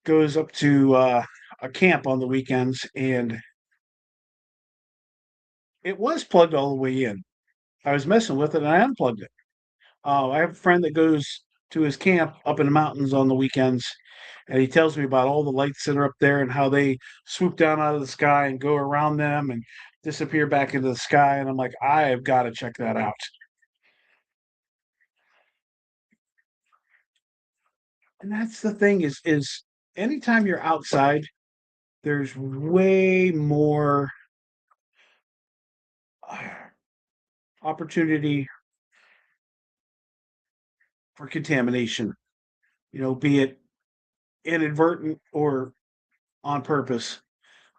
goes up to a camp on the weekends, and it was plugged all the way in. I was messing with it, and I unplugged it. I have a friend that goes to his camp up in the mountains on the weekends, and he tells me about all the lights that are up there and how they swoop down out of the sky and go around them and disappear back into the sky. And I'm like, I have got to check that out. And that's the thing is anytime you're outside, there's way more uh, opportunity for contamination, be it inadvertent or on purpose.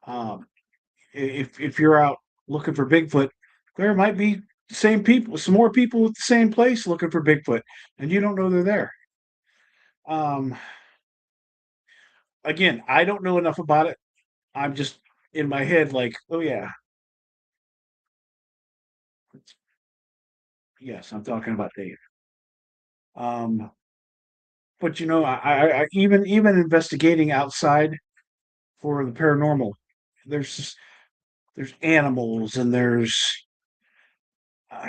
Um, if you're out looking for Bigfoot, there might be the same people, some more people at the same place looking for Bigfoot, and you don't know they're there. Um, again, I don't know enough about it. I'm just in my head like, oh yeah, yes, I'm talking about Dave. Um, but even investigating outside for the paranormal, there's just, there's animals and there's uh,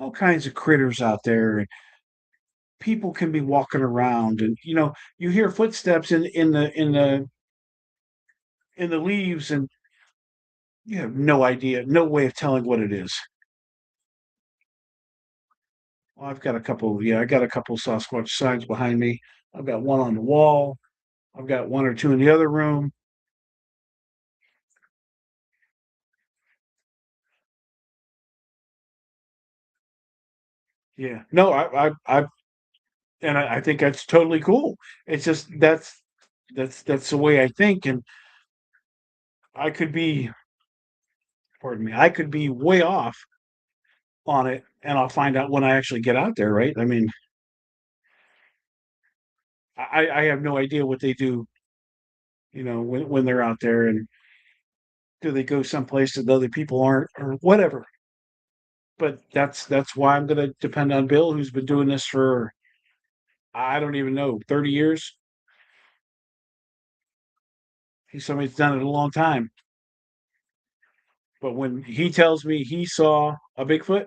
all kinds of critters out there, and people can be walking around, and you hear footsteps in the leaves, and you have no idea, no way of telling what it is. Well, I've got a couple. Yeah, I got a couple Sasquatch signs behind me. I've got one on the wall. I've got one or two in the other room. Yeah, no, and I think that's totally cool. It's just that's the way I think, and I could be, pardon me, I could be way off on it, and I'll find out when I actually get out there, right? I mean, I have no idea what they do, when they're out there, and do they go someplace that other people aren't, or whatever. But that's why I'm going to depend on Bill, who's been doing this for, I don't even know, 30 years. He's somebody who's done it a long time. But when he tells me he saw a Bigfoot,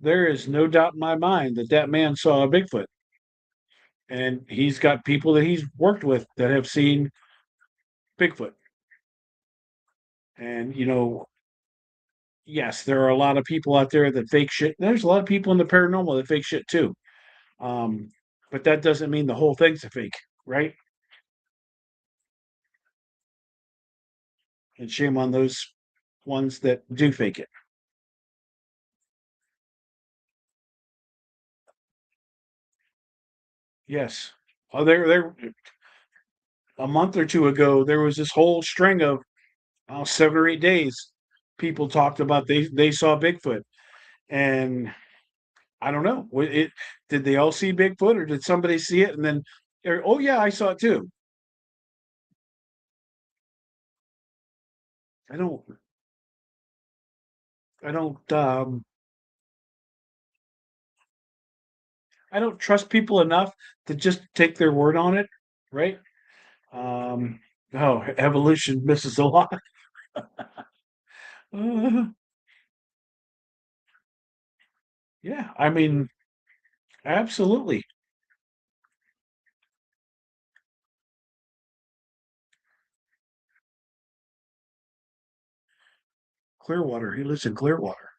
there is no doubt in my mind that that man saw a Bigfoot. And he's got people that he's worked with that have seen Bigfoot. And, yes, there are a lot of people out there that fake shit. There's a lot of people in the paranormal that fake shit too. Um, but that doesn't mean the whole thing's a fake, right? And shame on those ones that do fake it. Yes. Oh, there. A month or two ago, there was this whole string of 7 or 8 days. People talked about they saw Bigfoot, and I don't know. Did they all see Bigfoot, or did somebody see it and then, oh yeah, I saw it too. I don't. I don't. I don't trust people enough to just take their word on it, right? Um, oh, evolution misses a lot. Uh, yeah, I mean, absolutely. Clearwater. He lives in Clearwater.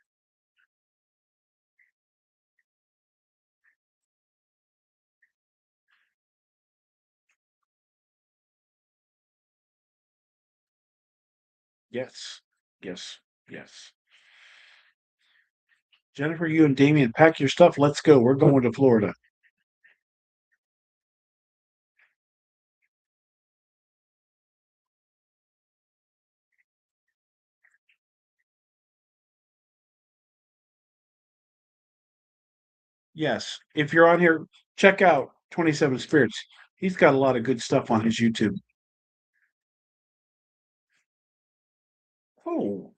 Yes, yes, yes. Jennifer, you and Damien, pack your stuff. Let's go. We're going to Florida. Yes. If you're on here, check out 27 Spirits. He's got a lot of good stuff on his YouTube. Oh,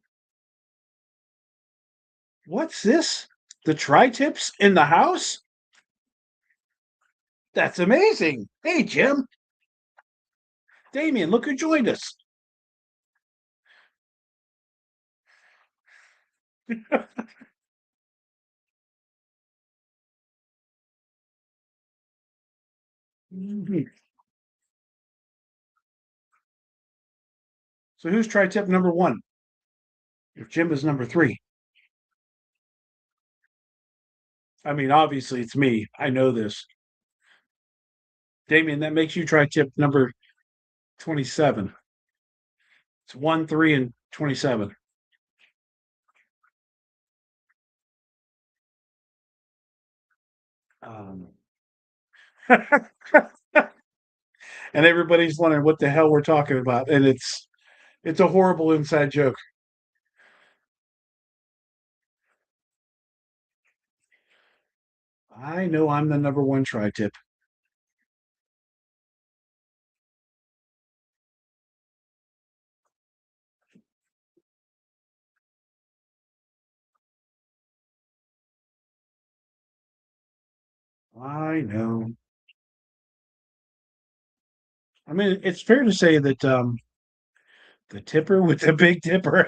what's this? The tri tips in the house? That's amazing. Hey, Jim. Damien, look who joined us. So who's tri tip number one? If Jim is number three. I mean, obviously it's me. I know this. Damien, that makes you tri tip number 27. It's 1, 3, and 27. Um, and everybody's wondering what the hell we're talking about. And it's a horrible inside joke. I know I'm the number one tri tip. I know. I mean, it's fair to say that the tipper with the big tipper.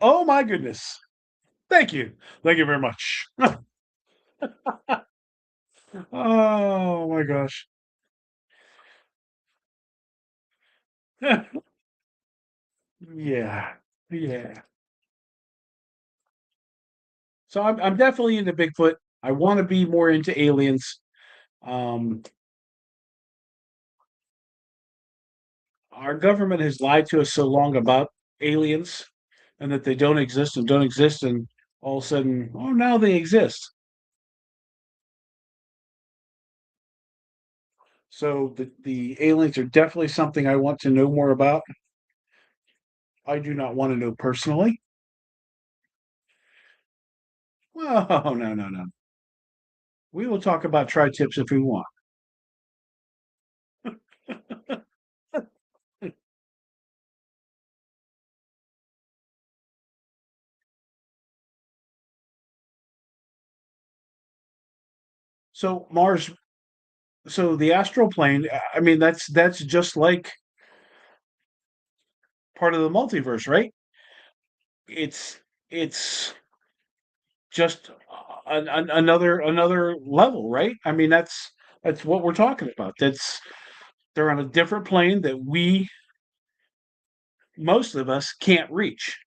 Oh my goodness. Thank you. Thank you very much. Oh my gosh. Yeah. Yeah. So I'm definitely into Bigfoot. I want to be more into aliens. Um, our government has lied to us so long about aliens and that they don't exist and don't exist, and all of a sudden, oh, now they exist. So the aliens are definitely something I want to know more about. I do not want to know personally. Well, no, no, no. We will talk about tri tips if we want. So Mars, so the astral plane. I mean, that's just like part of the multiverse, right? It's just another level, right? I mean, that's what we're talking about. That's they're on a different plane that we most of us can't reach,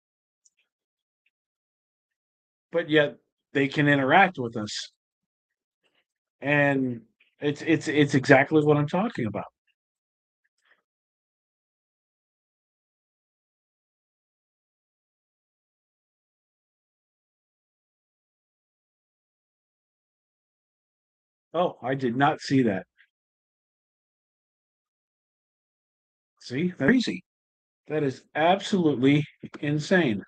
but yet they can interact with us, and it's exactly what I'm talking about. Oh, I did not see that. See, that's crazy. That is absolutely insane.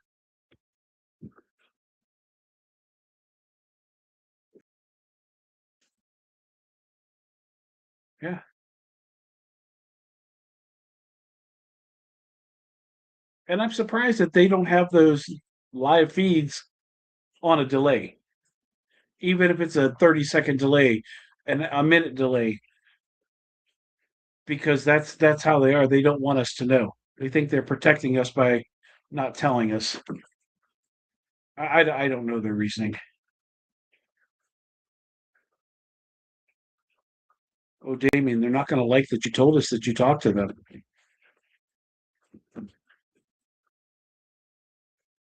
Yeah, and I'm surprised that they don't have those live feeds on a delay, even if it's a 30-second delay and a minute delay, because that's how they are. They don't want us to know. They think they're protecting us by not telling us. I don't know their reasoning. Oh, Damien, they're not going to like that you told us that you talked to them.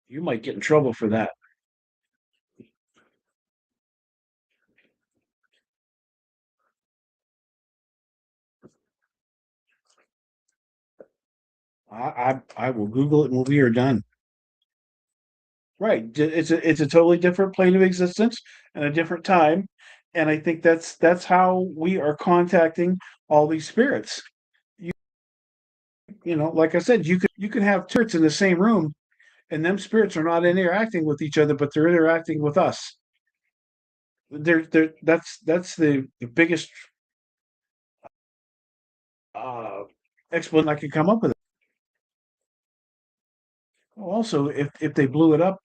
You might get in trouble for that. I will Google it when we are done. Right. It's a totally different plane of existence and a different time. And I think that's how we are contacting all these spirits. You you know, like I said, you can have spirits in the same room and them spirits are not interacting with each other, but they're interacting with us. That's the biggest uh explanation I could come up with. Also, if they blew it up,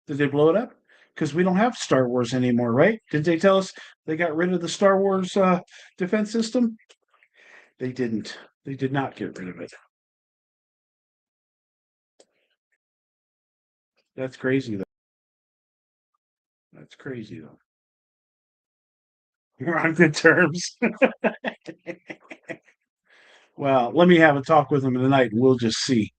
did they blow it up? Because we don't have Star Wars anymore, right? Did they tell us they got rid of the Star Wars defense system? They didn't. They did not get rid of it. That's crazy, though. That's crazy, though. We're on good terms. Well, let me have a talk with them tonight, and we'll just see.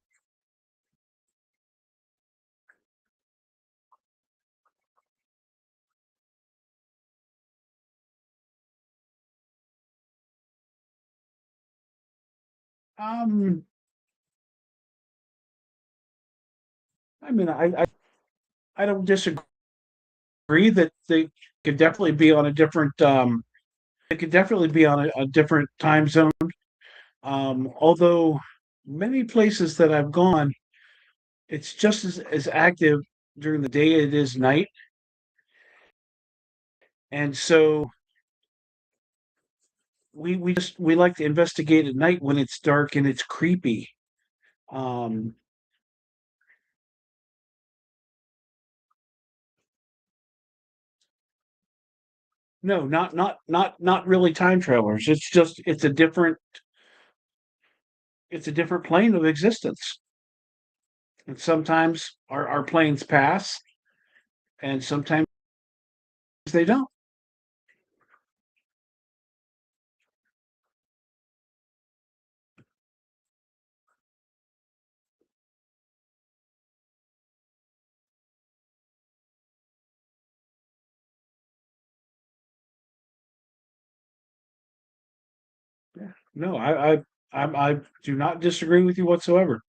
Um, I mean, I don't disagree that they could definitely be on a different. It could definitely be on a different time zone. Although many places that I've gone, it's just as active during the day as it is night. And so we like to investigate at night when it's dark and it's creepy. Um, no, not really time travelers. It's just it's a different plane of existence. And sometimes our planes pass and sometimes they don't. Yeah. No, I do not disagree with you whatsoever.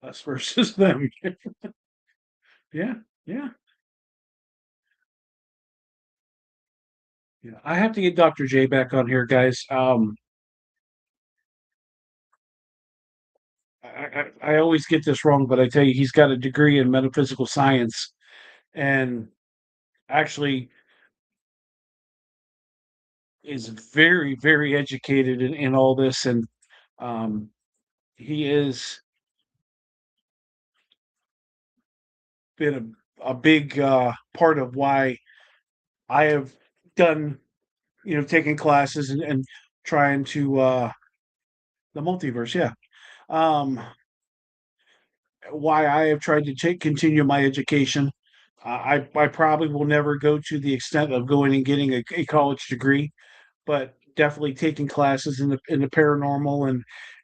Us versus them. Yeah, yeah. Yeah, I have to get Dr. J back on here, guys. I always get this wrong, but I tell you, he's got a degree in metaphysical science and actually is very, very educated in all this. And um, he has been a big part of why I have done taking classes and trying to the multiverse. Yeah. Um, why I have tried to continue my education. I probably will never go to the extent of going and getting a college degree, but definitely taking classes in the paranormal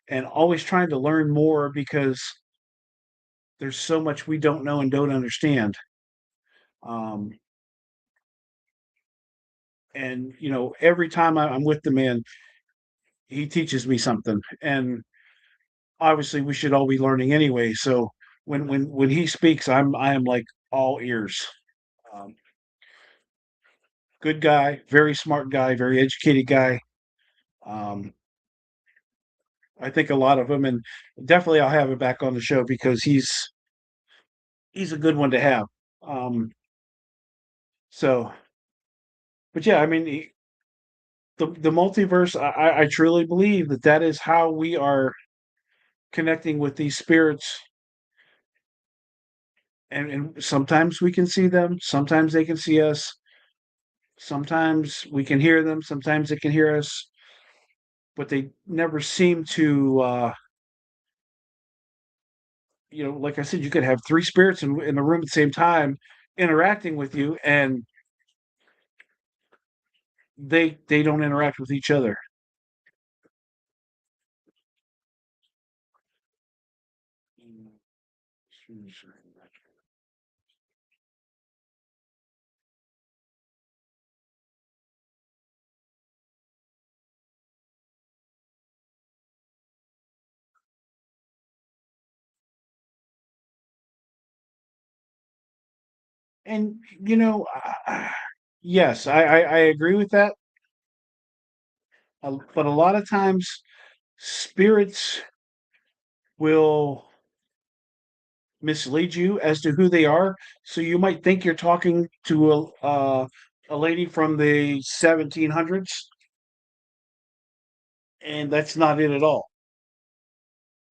and always trying to learn more because there's so much we don't know and don't understand. Um, and every time I'm with the man, he teaches me something, and obviously we should all be learning anyway. So when he speaks, I am like all ears. Um, Good guy, very smart guy, very educated guy. Um, I think a lot of them, and definitely I'll have him back on the show because he's a good one to have. Um, so, but yeah, I mean, the multiverse. I truly believe that is how we are connecting with these spirits, and sometimes we can see them, sometimes they can see us, sometimes we can hear them, sometimes they can hear us, but they never seem to. Like I said, you could have three spirits in the room at the same time interacting with you, and they don't interact with each other. And yes, I agree with that. But a lot of times, spirits will mislead you as to who they are. So you might think you're talking to a lady from the 1700s, and that's not it at all.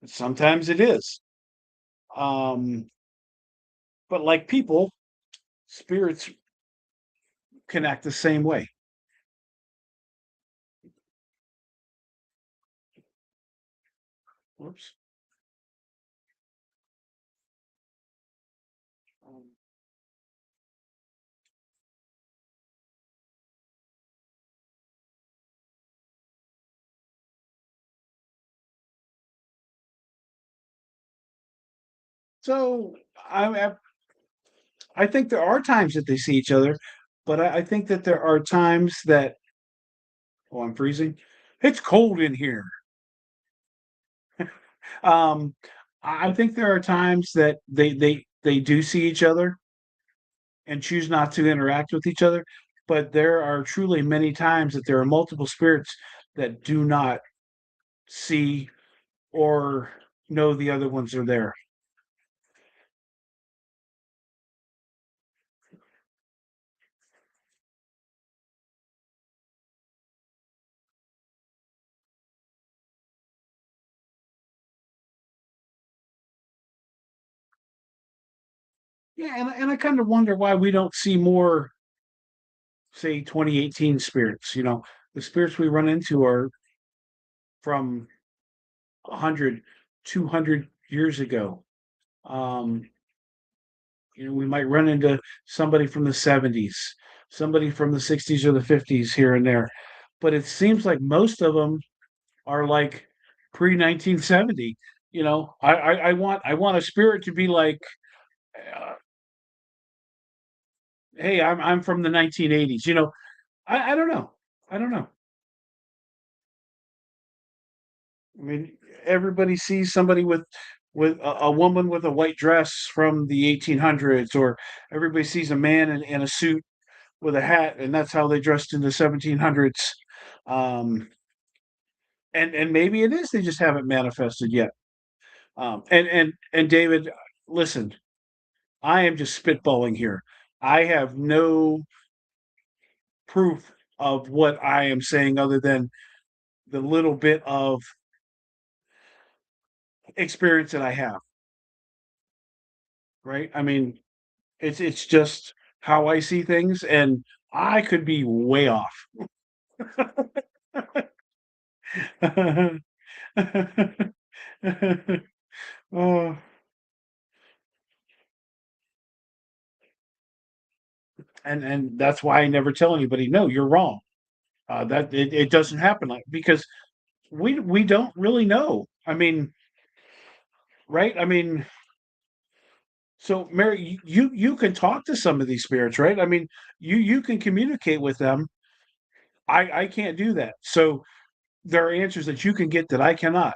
Sometimes it is. Um, but like people, spirits can act the same way. Whoops. Um, So I think there are times that they see each other, but I think that there are times that oh, I'm freezing. It's cold in here. Um, I think there are times that they do see each other and choose not to interact with each other, but there are truly many times that there are multiple spirits that do not see or know the other ones are there. Yeah, and I kind of wonder why we don't see more, say, 2018 spirits. The spirits we run into are from 100, 200 years ago. Um, we might run into somebody from the 70s, somebody from the 60s or the 50s here and there. But it seems like most of them are like pre 1970. I want a spirit to be like, uh, hey, I'm from the 1980s. I don't know. I don't know. I mean, everybody sees somebody with a woman with a white dress from the 1800s, or everybody sees a man in a suit with a hat, and that's how they dressed in the 1700s. Um, and maybe it is they just haven't manifested yet. And David, listen, I am just spitballing here. I have no proof of what I am saying other than the little bit of experience that I have. Right? I mean, it's just how I see things, and I could be way off. Oh, and that's why I never tell anybody, no, you're wrong. That it doesn't happen like because we don't really know. I mean, right? I mean, so Mary, you can talk to some of these spirits, right? I mean, you can communicate with them. I can't do that. So there are answers that you can get that I cannot.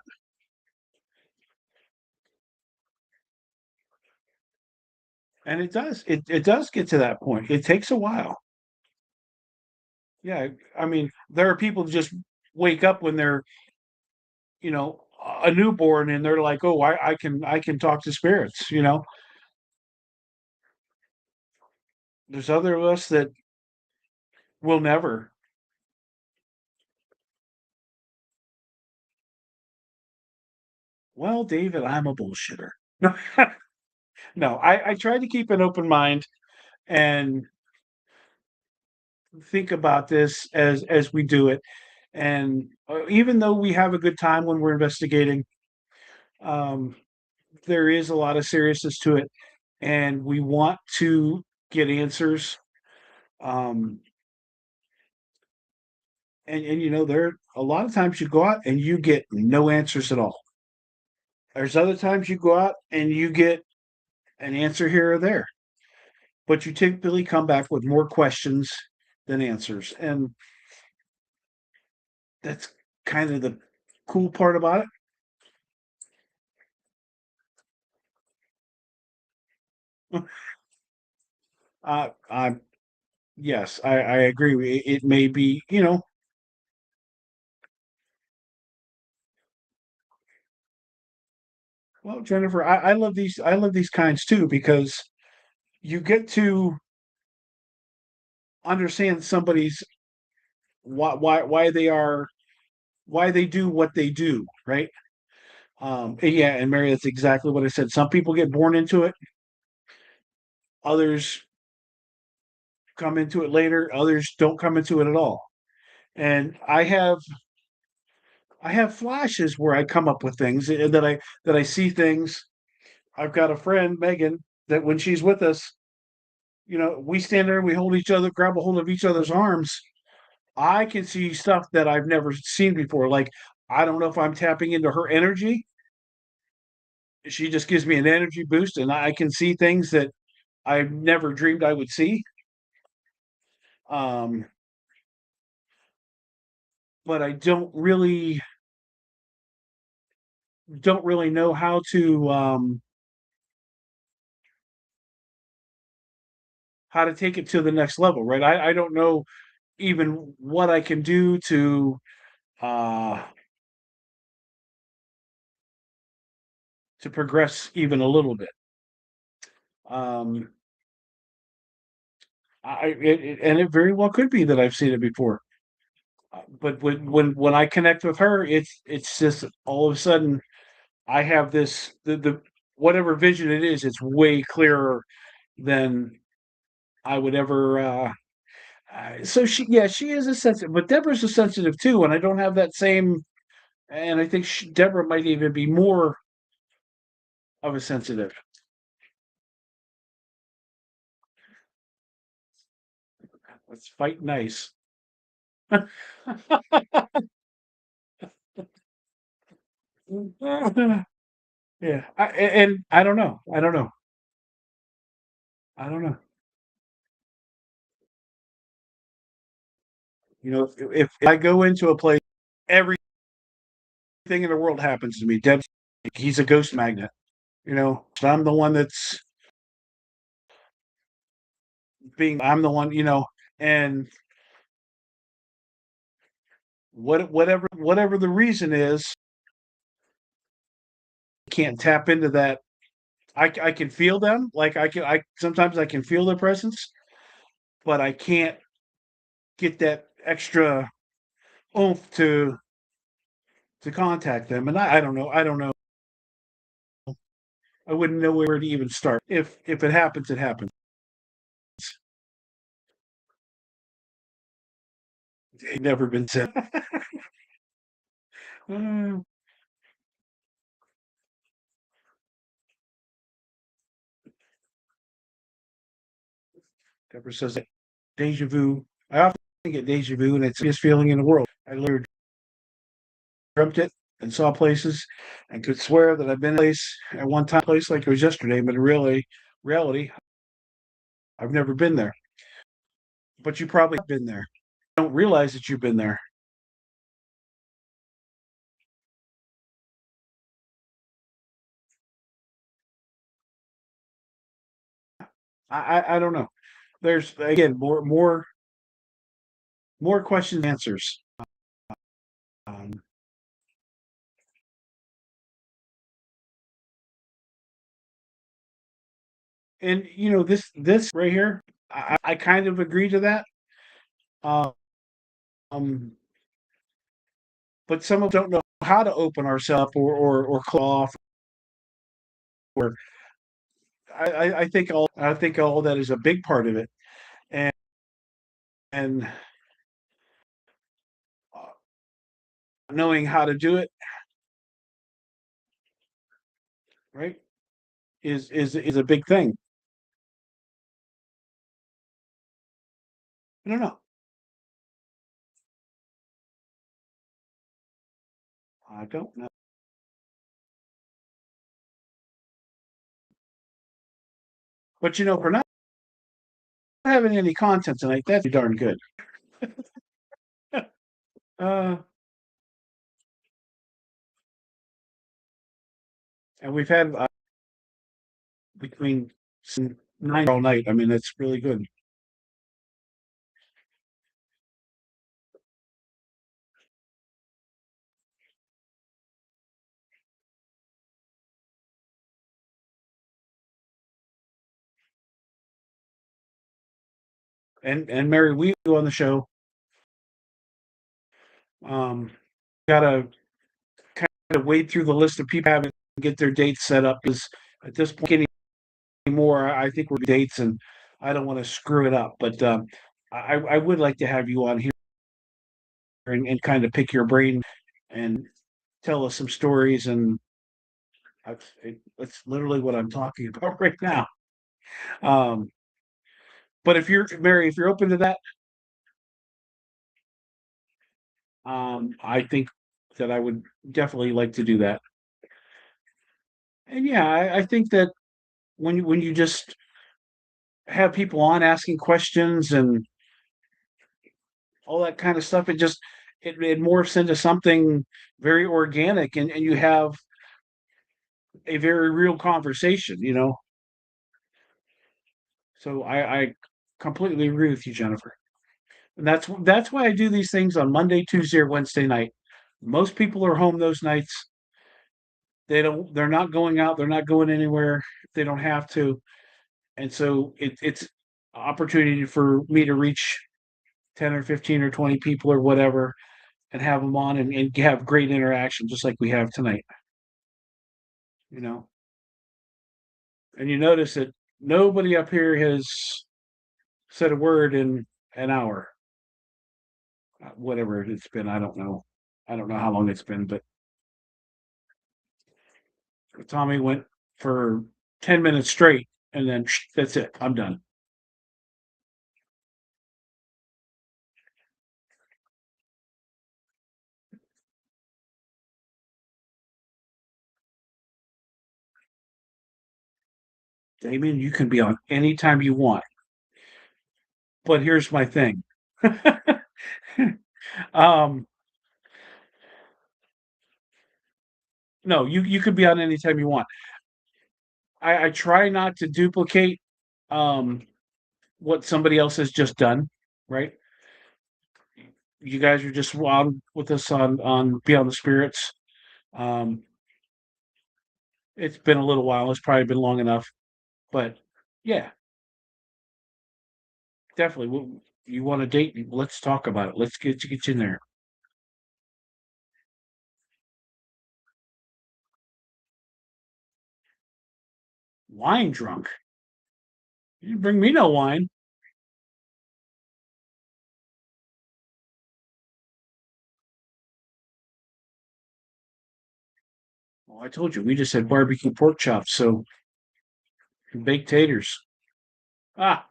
And it does get to that point. It takes a while. Yeah, I mean, there are people who just wake up when they're, a newborn and they're like, "Oh, I can talk to spirits," you know? There's other of us that will never. Well, David, I'm a bullshitter. No, no, I try to keep an open mind and think about this as we do it. And even though we have a good time when we're investigating, um, there is a lot of seriousness to it, and we want to get answers. Um, and there a lot of times you go out and you get no answers at all. There's other times you go out and you get an answer here or there, but you typically come back with more questions than answers, and that's kind of the cool part about it. I'm Yes, I agree. It may be, well, Jennifer, I love these kinds too because you get to understand somebody's why they do what they do, right? And yeah, and Mary, that's exactly what I said. Some people get born into it, others come into it later, others don't come into it at all. And I have flashes where I come up with things and that I see things. I've got a friend, Megan, that when she's with us, we stand there and we hold each other, grab a hold of each other's arms. I can see stuff that I've never seen before. Like, I don't know if I'm tapping into her energy. She just gives me an energy boost, and I can see things that I've never dreamed I would see. Um, but I don't really know how to take it to the next level, right? I don't know even what I can do uh to progress even a little bit. Um, and it very well could be that I've seen it before. But when I connect with her, it's just all of a sudden I have the whatever vision it is, it's way clearer than I would ever. So she is a sensitive, but Deborah's a sensitive too, and I don't have that same. And I think Deborah might even be more of a sensitive. Let's fight nice. Yeah, and I don't know. I don't know. I don't know. If I go into a place, everything in the world happens to me. Deb's he's a ghost magnet. So I'm the one that's I'm the one, and whatever the reason is, can't tap into that. I can feel them, like I sometimes I can feel their presence, but I can't get that extra oomph to contact them. And I don't know. I wouldn't know where to even start. If it happens, it happens. They've never been sent. Uh, Deborah says deja vu. I often get deja vu, and it's the best feeling in the world. I literally dreamt it and saw places and could swear that I've been in a place at one time, place like it was yesterday, but in reality, I've never been there. But you probably have been there. Don't realize that you've been there. I don't know. There's again more questions than answers. Um, and this right here, I kind of agree to that. Um, but some of don't know how to open ourselves up or close off. Or I think all that is a big part of it, and and uh, knowing how to do it right is a big thing. I don't know. I don't know. But for not having any content tonight, that's pretty darn good. Uh, and we've had between 9 all night. I mean, that's really good. And Mary, we on the show. Um, Gotta kind of wade through the list of people having get their dates set up because at this point anymore, I think we're dates and I don't want to screw it up. But I would like to have you on here and kind of pick your brain and tell us some stories. And that's literally what I'm talking about right now. Um, but if you're Mary, if you're open to that, I think that I would definitely like to do that. And yeah, I think that when you just have people on asking questions and all that kind of stuff, it morphs into something very organic, and you have a very real conversation. So I completely agree with you, Jennifer. And that's why I do these things on Monday, Tuesday, or Wednesday night. Most people are home those nights. They're not going out, they're not going anywhere if they don't have to. And so it's opportunity for me to reach 10 or 15 or 20 people or whatever and have them on and have great interaction just like we have tonight. You know, and you notice that nobody up here has said a word in an hour, whatever it's been. I don't know how long it's been, but Tommy went for 10 minutes straight and then that's it. I'm done. Damien, you can be on anytime you want. But here's my thing. um, no, you could be on anytime you want. I try not to duplicate um what somebody else has just done, right? You guys are just on with us on Beyond the Spirits. Um, it's been a little while. It's probably been long enough, but yeah, definitely. You want to date? Let's talk about it. Let's get you in there. Wine drunk. You didn't bring me no wine. Oh, I told you we just had barbecue pork chops, so baked taters. Ah,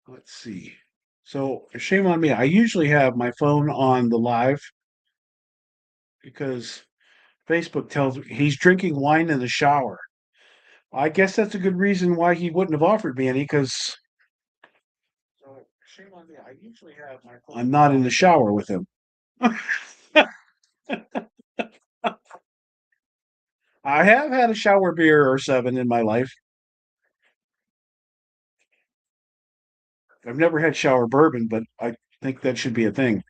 let's see. So shame on me. I usually have my phone on the live because Facebook tells me he's drinking wine in the shower. I guess that's a good reason why he wouldn't have offered me any because so shame on me. I usually have my phone. I'm not in the shower with him. I have had a shower beer or seven in my life. I've never had shower bourbon, but I think that should be a thing.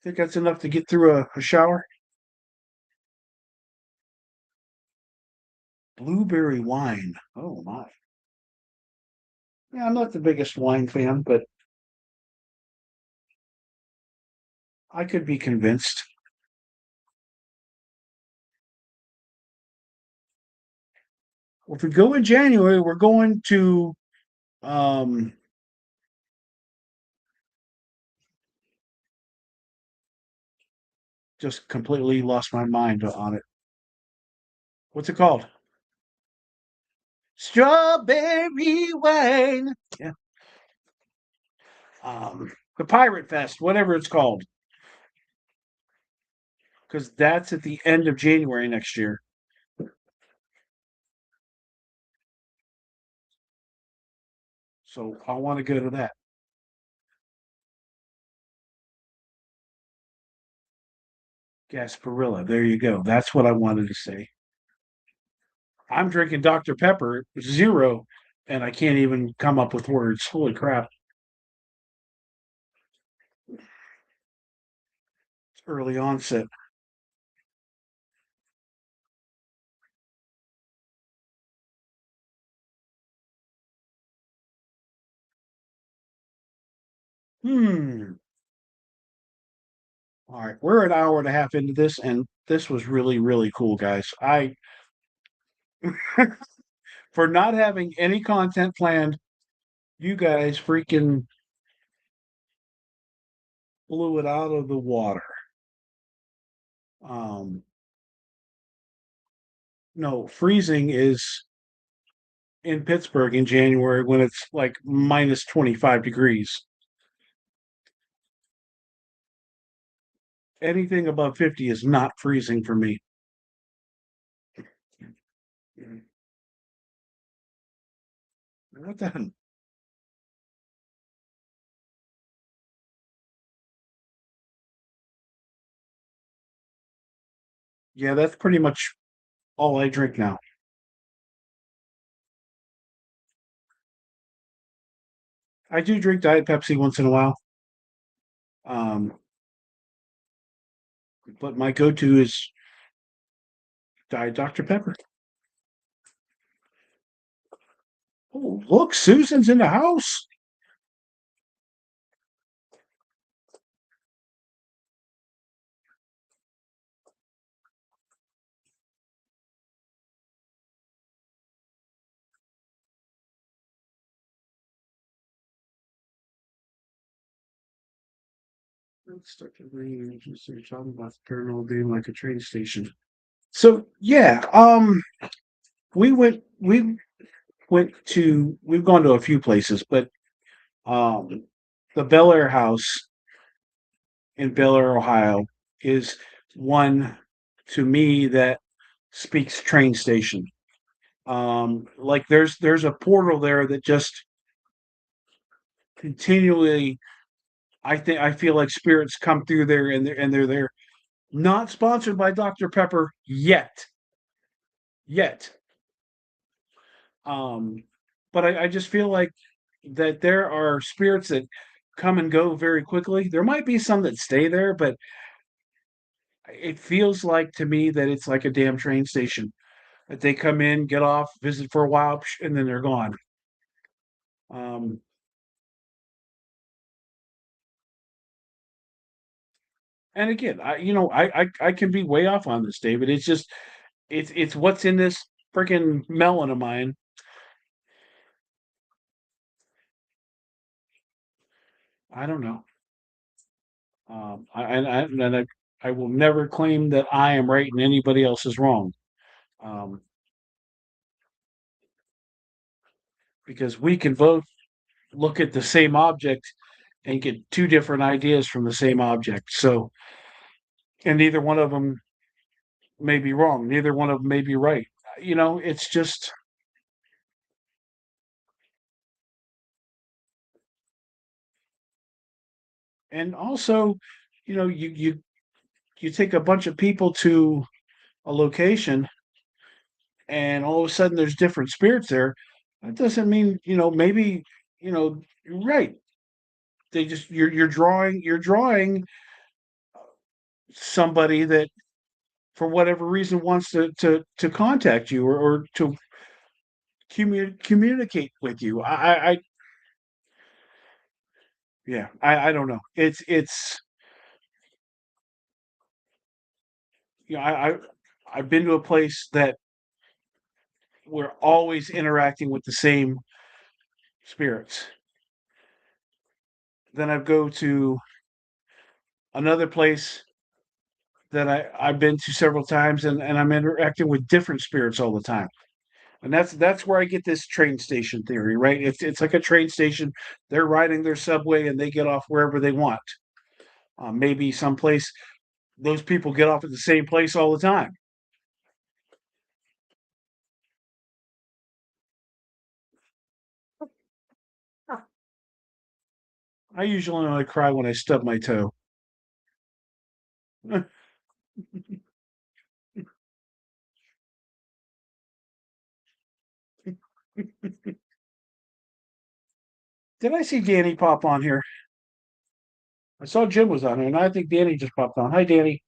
Think that's enough to get through a shower? Blueberry wine. Oh my. Yeah, I'm not the biggest wine fan, but I could be convinced. Well, if we go in January, we're going to um just completely lost my mind on it. What's it called? Strawberry wine. Yeah. The Pirate Fest, whatever it's called, because that's at the end of January next year. So I want to go to that. Gasparilla. There you go. That's what I wanted to say. I'm drinking Dr. Pepper zero, and I can't even come up with words. Holy crap! It's early onset. Hmm. All right, we're an hour and a half into this, and this was really, really cool, guys. I for not having any content planned, you guys freaking blew it out of the water. Um, no, freezing is in Pittsburgh in January when it's like minus 25 degrees. Anything above 50 is not freezing for me. What the? Yeah, that's pretty much all I drink now. I do drink Diet Pepsi once in a while, um, but my go-to is Diet Dr. Pepper. Oh, look, Susan's in the house. Let's start to bring so you're talking about the paranormal being like a train station. So yeah, we've gone to a few places, but um, the Bel Air House in Bel Air, Ohio, is one to me that speaks train station. Like there's a portal there that just continually. I feel like spirits come through there and they're there. Not sponsored by Dr. Pepper yet. Um, but I just feel like that there are spirits that come and go very quickly. There might be some that stay there, but it feels like to me that it's like a damn train station. That they come in, get off, visit for a while, and then they're gone. Um, And again, I can be way off on this, David. It's just it's what's in this freaking melon of mine. I don't know. I will never claim that I am right and anybody else is wrong. Um, because we can both look at the same object and get two different ideas from the same object. So, and neither one of them may be wrong. Neither one of them may be right. It's just, and also, you take a bunch of people to a location and all of a sudden there's different spirits there. That doesn't mean, maybe, you're right. They just you're drawing somebody that for whatever reason wants to contact you or to communicate with you. Yeah, I don't know. It's you know I've been to a place that we're always interacting with the same spirits. Then I go to another place that I've been to several times, and I'm interacting with different spirits all the time. And that's where I get this train station theory, right? It's like a train station. They're riding their subway and they get off wherever they want. Maybe someplace those people get off at the same place all the time. I usually only cry when I stub my toe. Did I see Danny pop on here? I saw Jim was on here, and I think Danny just popped on. Hi, Danny.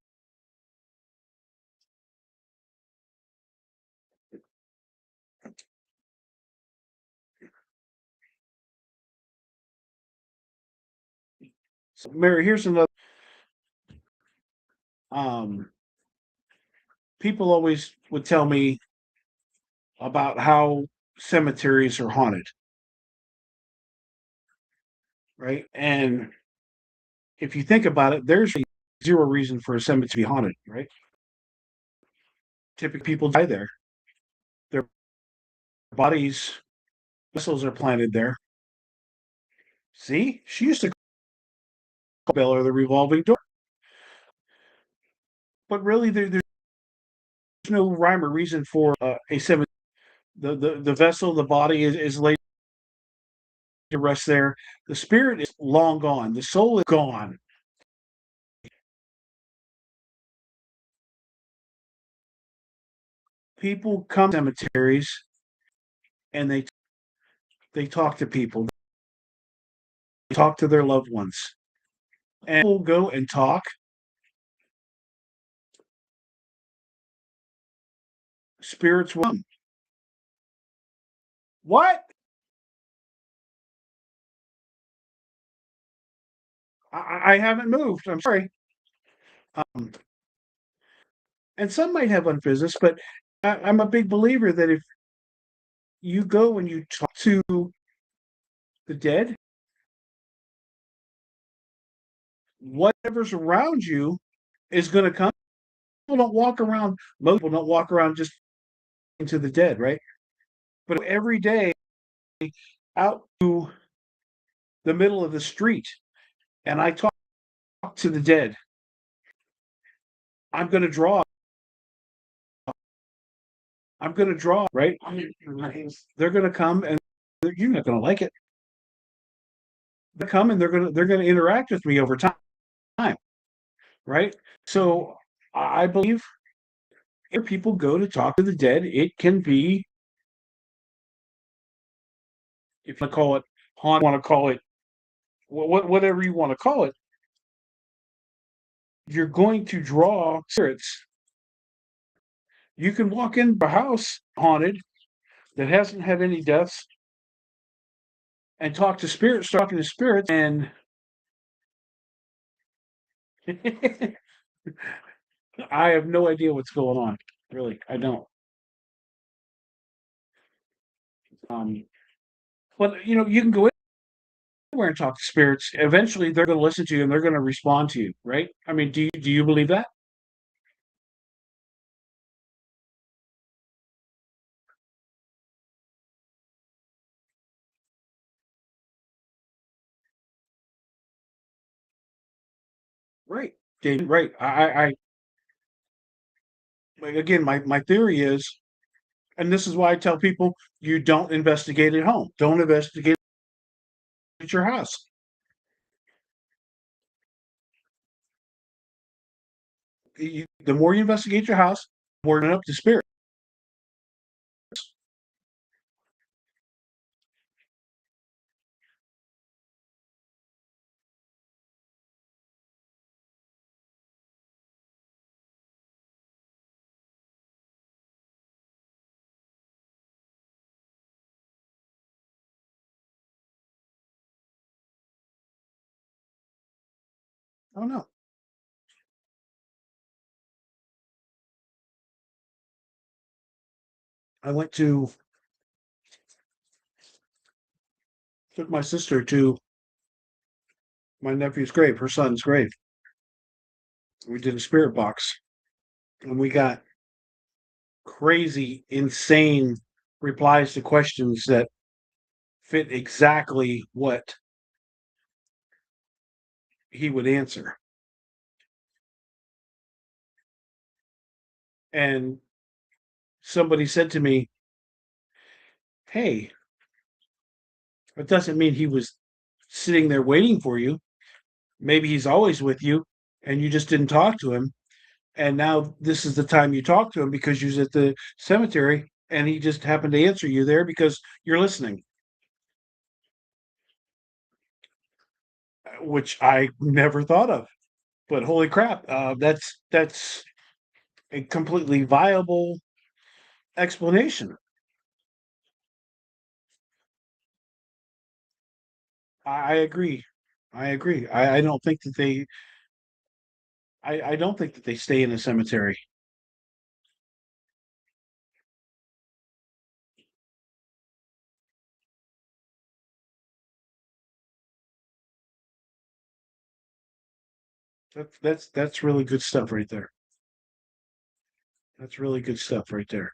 So, Mary, here's another. Um, People always would tell me about how cemeteries are haunted, right? And if you think about it, there's zero reason for a cemetery to be haunted, right? Typically, people die there. Their bodies, vessels are planted there. See, she used to call Bell or the revolving door, but really, there's no rhyme or reason for a cemetery. The vessel, the body is laid to rest there. The spirit is long gone. The soul is gone. People come to cemeteries and they talk to people, they talk to their loved ones, and people go and talk. Spirits will come. What? I haven't moved. I'm sorry. Um, and some might have unfinished business, but I'm a big believer that if you go and you talk to the dead, whatever's around you is going to come. People don't walk around. Most people don't walk around just into the dead, right? But every day out to the middle of the street and I talk to the dead, I'm going to draw. I'm going to draw, right? They're going to come and you're not going to like it. They come and they're going to interact with me over time, right? So I believe if people go to talk to the dead, it can be, if you call it haunt, want to call it whatever you want to call it, you're going to draw spirits. You can walk into a house haunted that hasn't had any deaths and talk to spirits, talking to spirits, and I have no idea what's going on. Really, I don't. Um, but you can go anywhere and talk to spirits. Eventually, they're going to listen to you and they're going to respond to you, right? I mean, do you believe that? Right, David. Right. Again, my theory is, and this is why I tell people, you don't investigate at home. Don't investigate at your house. The more you investigate your house, the more you open up to spirits. I don't know. I went to took my sister to my nephew's grave, her son's grave. We did a spirit box, and we got crazy, insane replies to questions that fit exactly what he would answer. And somebody said to me, "Hey, it doesn't mean he was sitting there waiting for you. Maybe he's always with you, and you just didn't talk to him. And now this is the time you talk to him because you was at the cemetery, and he just happened to answer you there because you're listening." Which I never thought of. But holy crap, that's a completely viable explanation. I agree. I agree. I don't think that I don't think that they stay in a cemetery. That's really good stuff right there. That's really good stuff right there.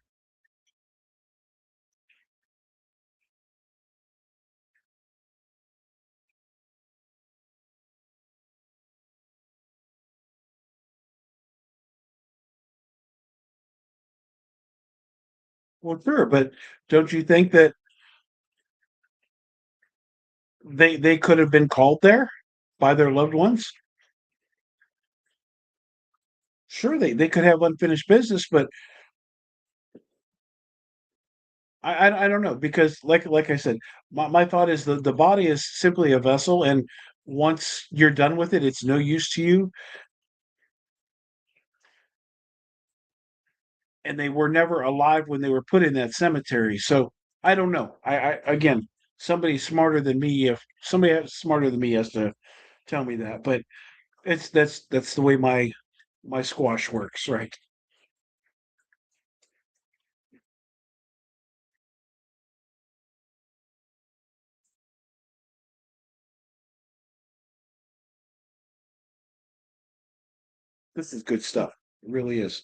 Well, sure, but don't you think that they could have been called there by their loved ones? Sure, they could have unfinished business, but I don't know because like I said, my thought is the body is simply a vessel, and once you're done with it, it's no use to you. And they were never alive when they were put in that cemetery. So I don't know. I again, somebody smarter than me, if somebody smarter than me has to tell me that, but that's the way my squash works, right? This is good stuff. It really is.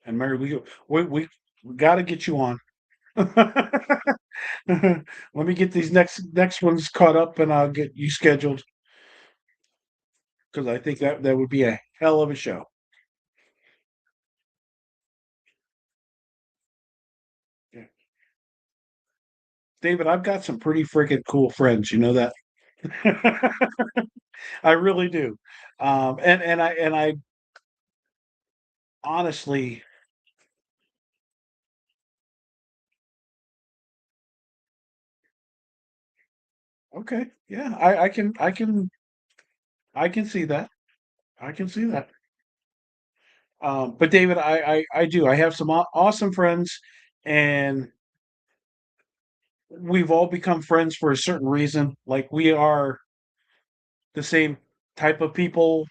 And Mary, we got to get you on. Let me get these next ones caught up, and I'll get you scheduled because I think that would be a hell of a show. Yeah. David, I've got some pretty freaking cool friends. You know that. I really do. And I honestly, okay, yeah, I can see that. I can see that. But David, I do. I have some awesome friends, and we've all become friends for a certain reason. Like we are the same. type of people,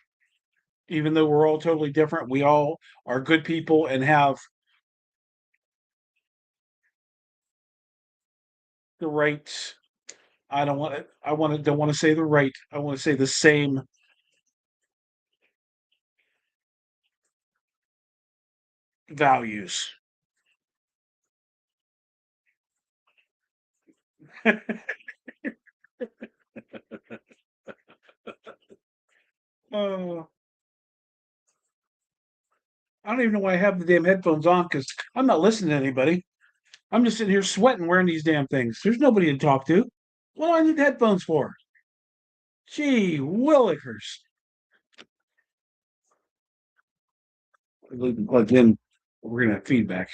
even though we're all totally different. We all are good people and have the right. I don't want to. Don't want to say the right. I want to say the same values. Oh, I don't even know why I have the damn headphones on because I'm not listening to anybody. I'm just sitting here sweating wearing these damn things. There's nobody to talk to. What do I need headphones for? Gee willikers. Leave them plugged in. We're gonna have feedback.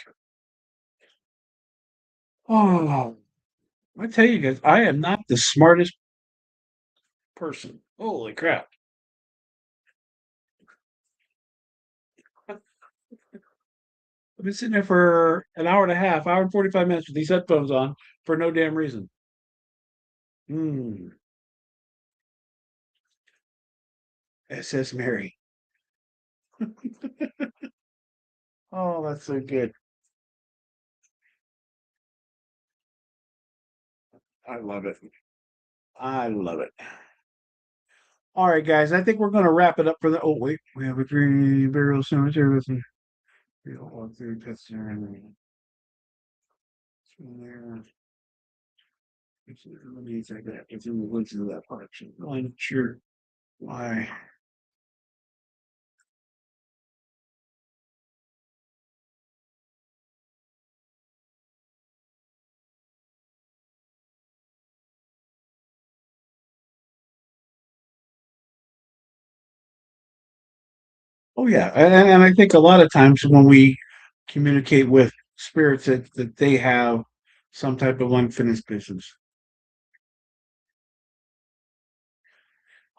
Oh, I tell you guys, I am not the smartest person. Holy crap. I've been sitting there for an hour and a half, hour and 45 minutes with these headphones on for no damn reason. Hmm. SS Mary. Oh, that's so good. I love it. I love it. All right, guys. I think we're going to wrap it up for the. Oh, wait. We have a green burial cemetery with a walk through pet cemetery. There. Let me take that. It's in the woods of that part. So I'm not sure why. Oh yeah, and I think a lot of times when we communicate with spirits that they have some type of unfinished business.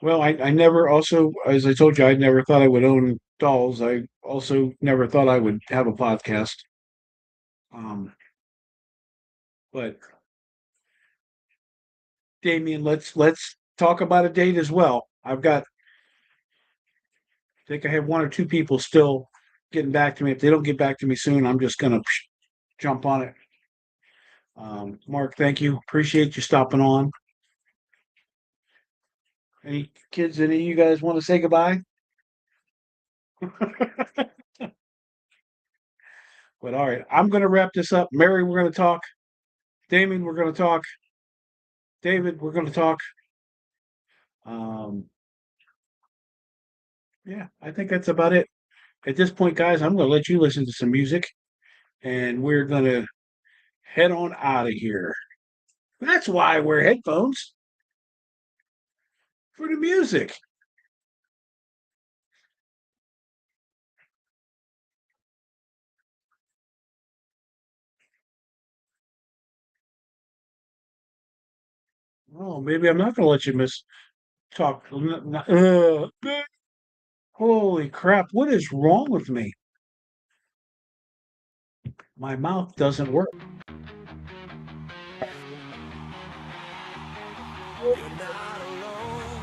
Well, I never also, as I told you, I never thought I would own dolls. I also never thought I would have a podcast. Um, but Damien, let's talk about a date as well. I think I have one or two people still getting back to me. If they don't get back to me soon, I'm just gonna jump on it. Mark, thank you. Appreciate you stopping on. Any kids, any of you guys want to say goodbye? But all right, I'm going to wrap this up. Mary, we're going to talk. Damien, we're going to talk. David, we're going to talk. Um, yeah, I think that's about it. At this point, guys, I'm going to let you listen to some music and we're going to head on out of here. That's why I wear headphones for the music. Oh, maybe I'm not going to let you miss talk. Holy crap. What is wrong with me? My mouth doesn't work. You're not alone.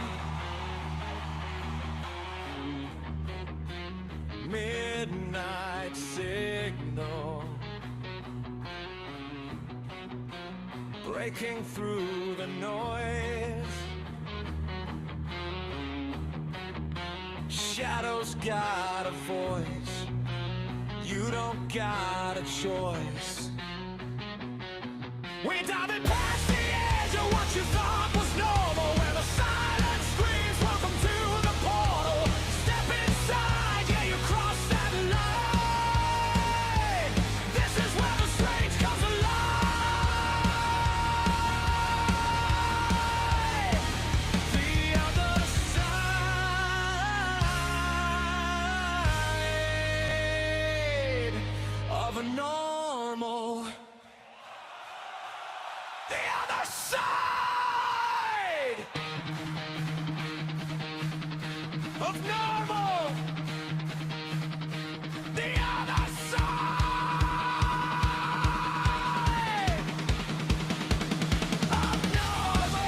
Midnight signal breaking through the noise. Shadows got a voice. You don't got a choice. We're diving past the edge of what you thought was normal, where the silence screams, welcome to the portal. Step inside, yeah, you cross that line. This is where the strange comes alive. The other side of a normal. The other side of normal. The other side of normal.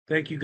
Thank you, guys.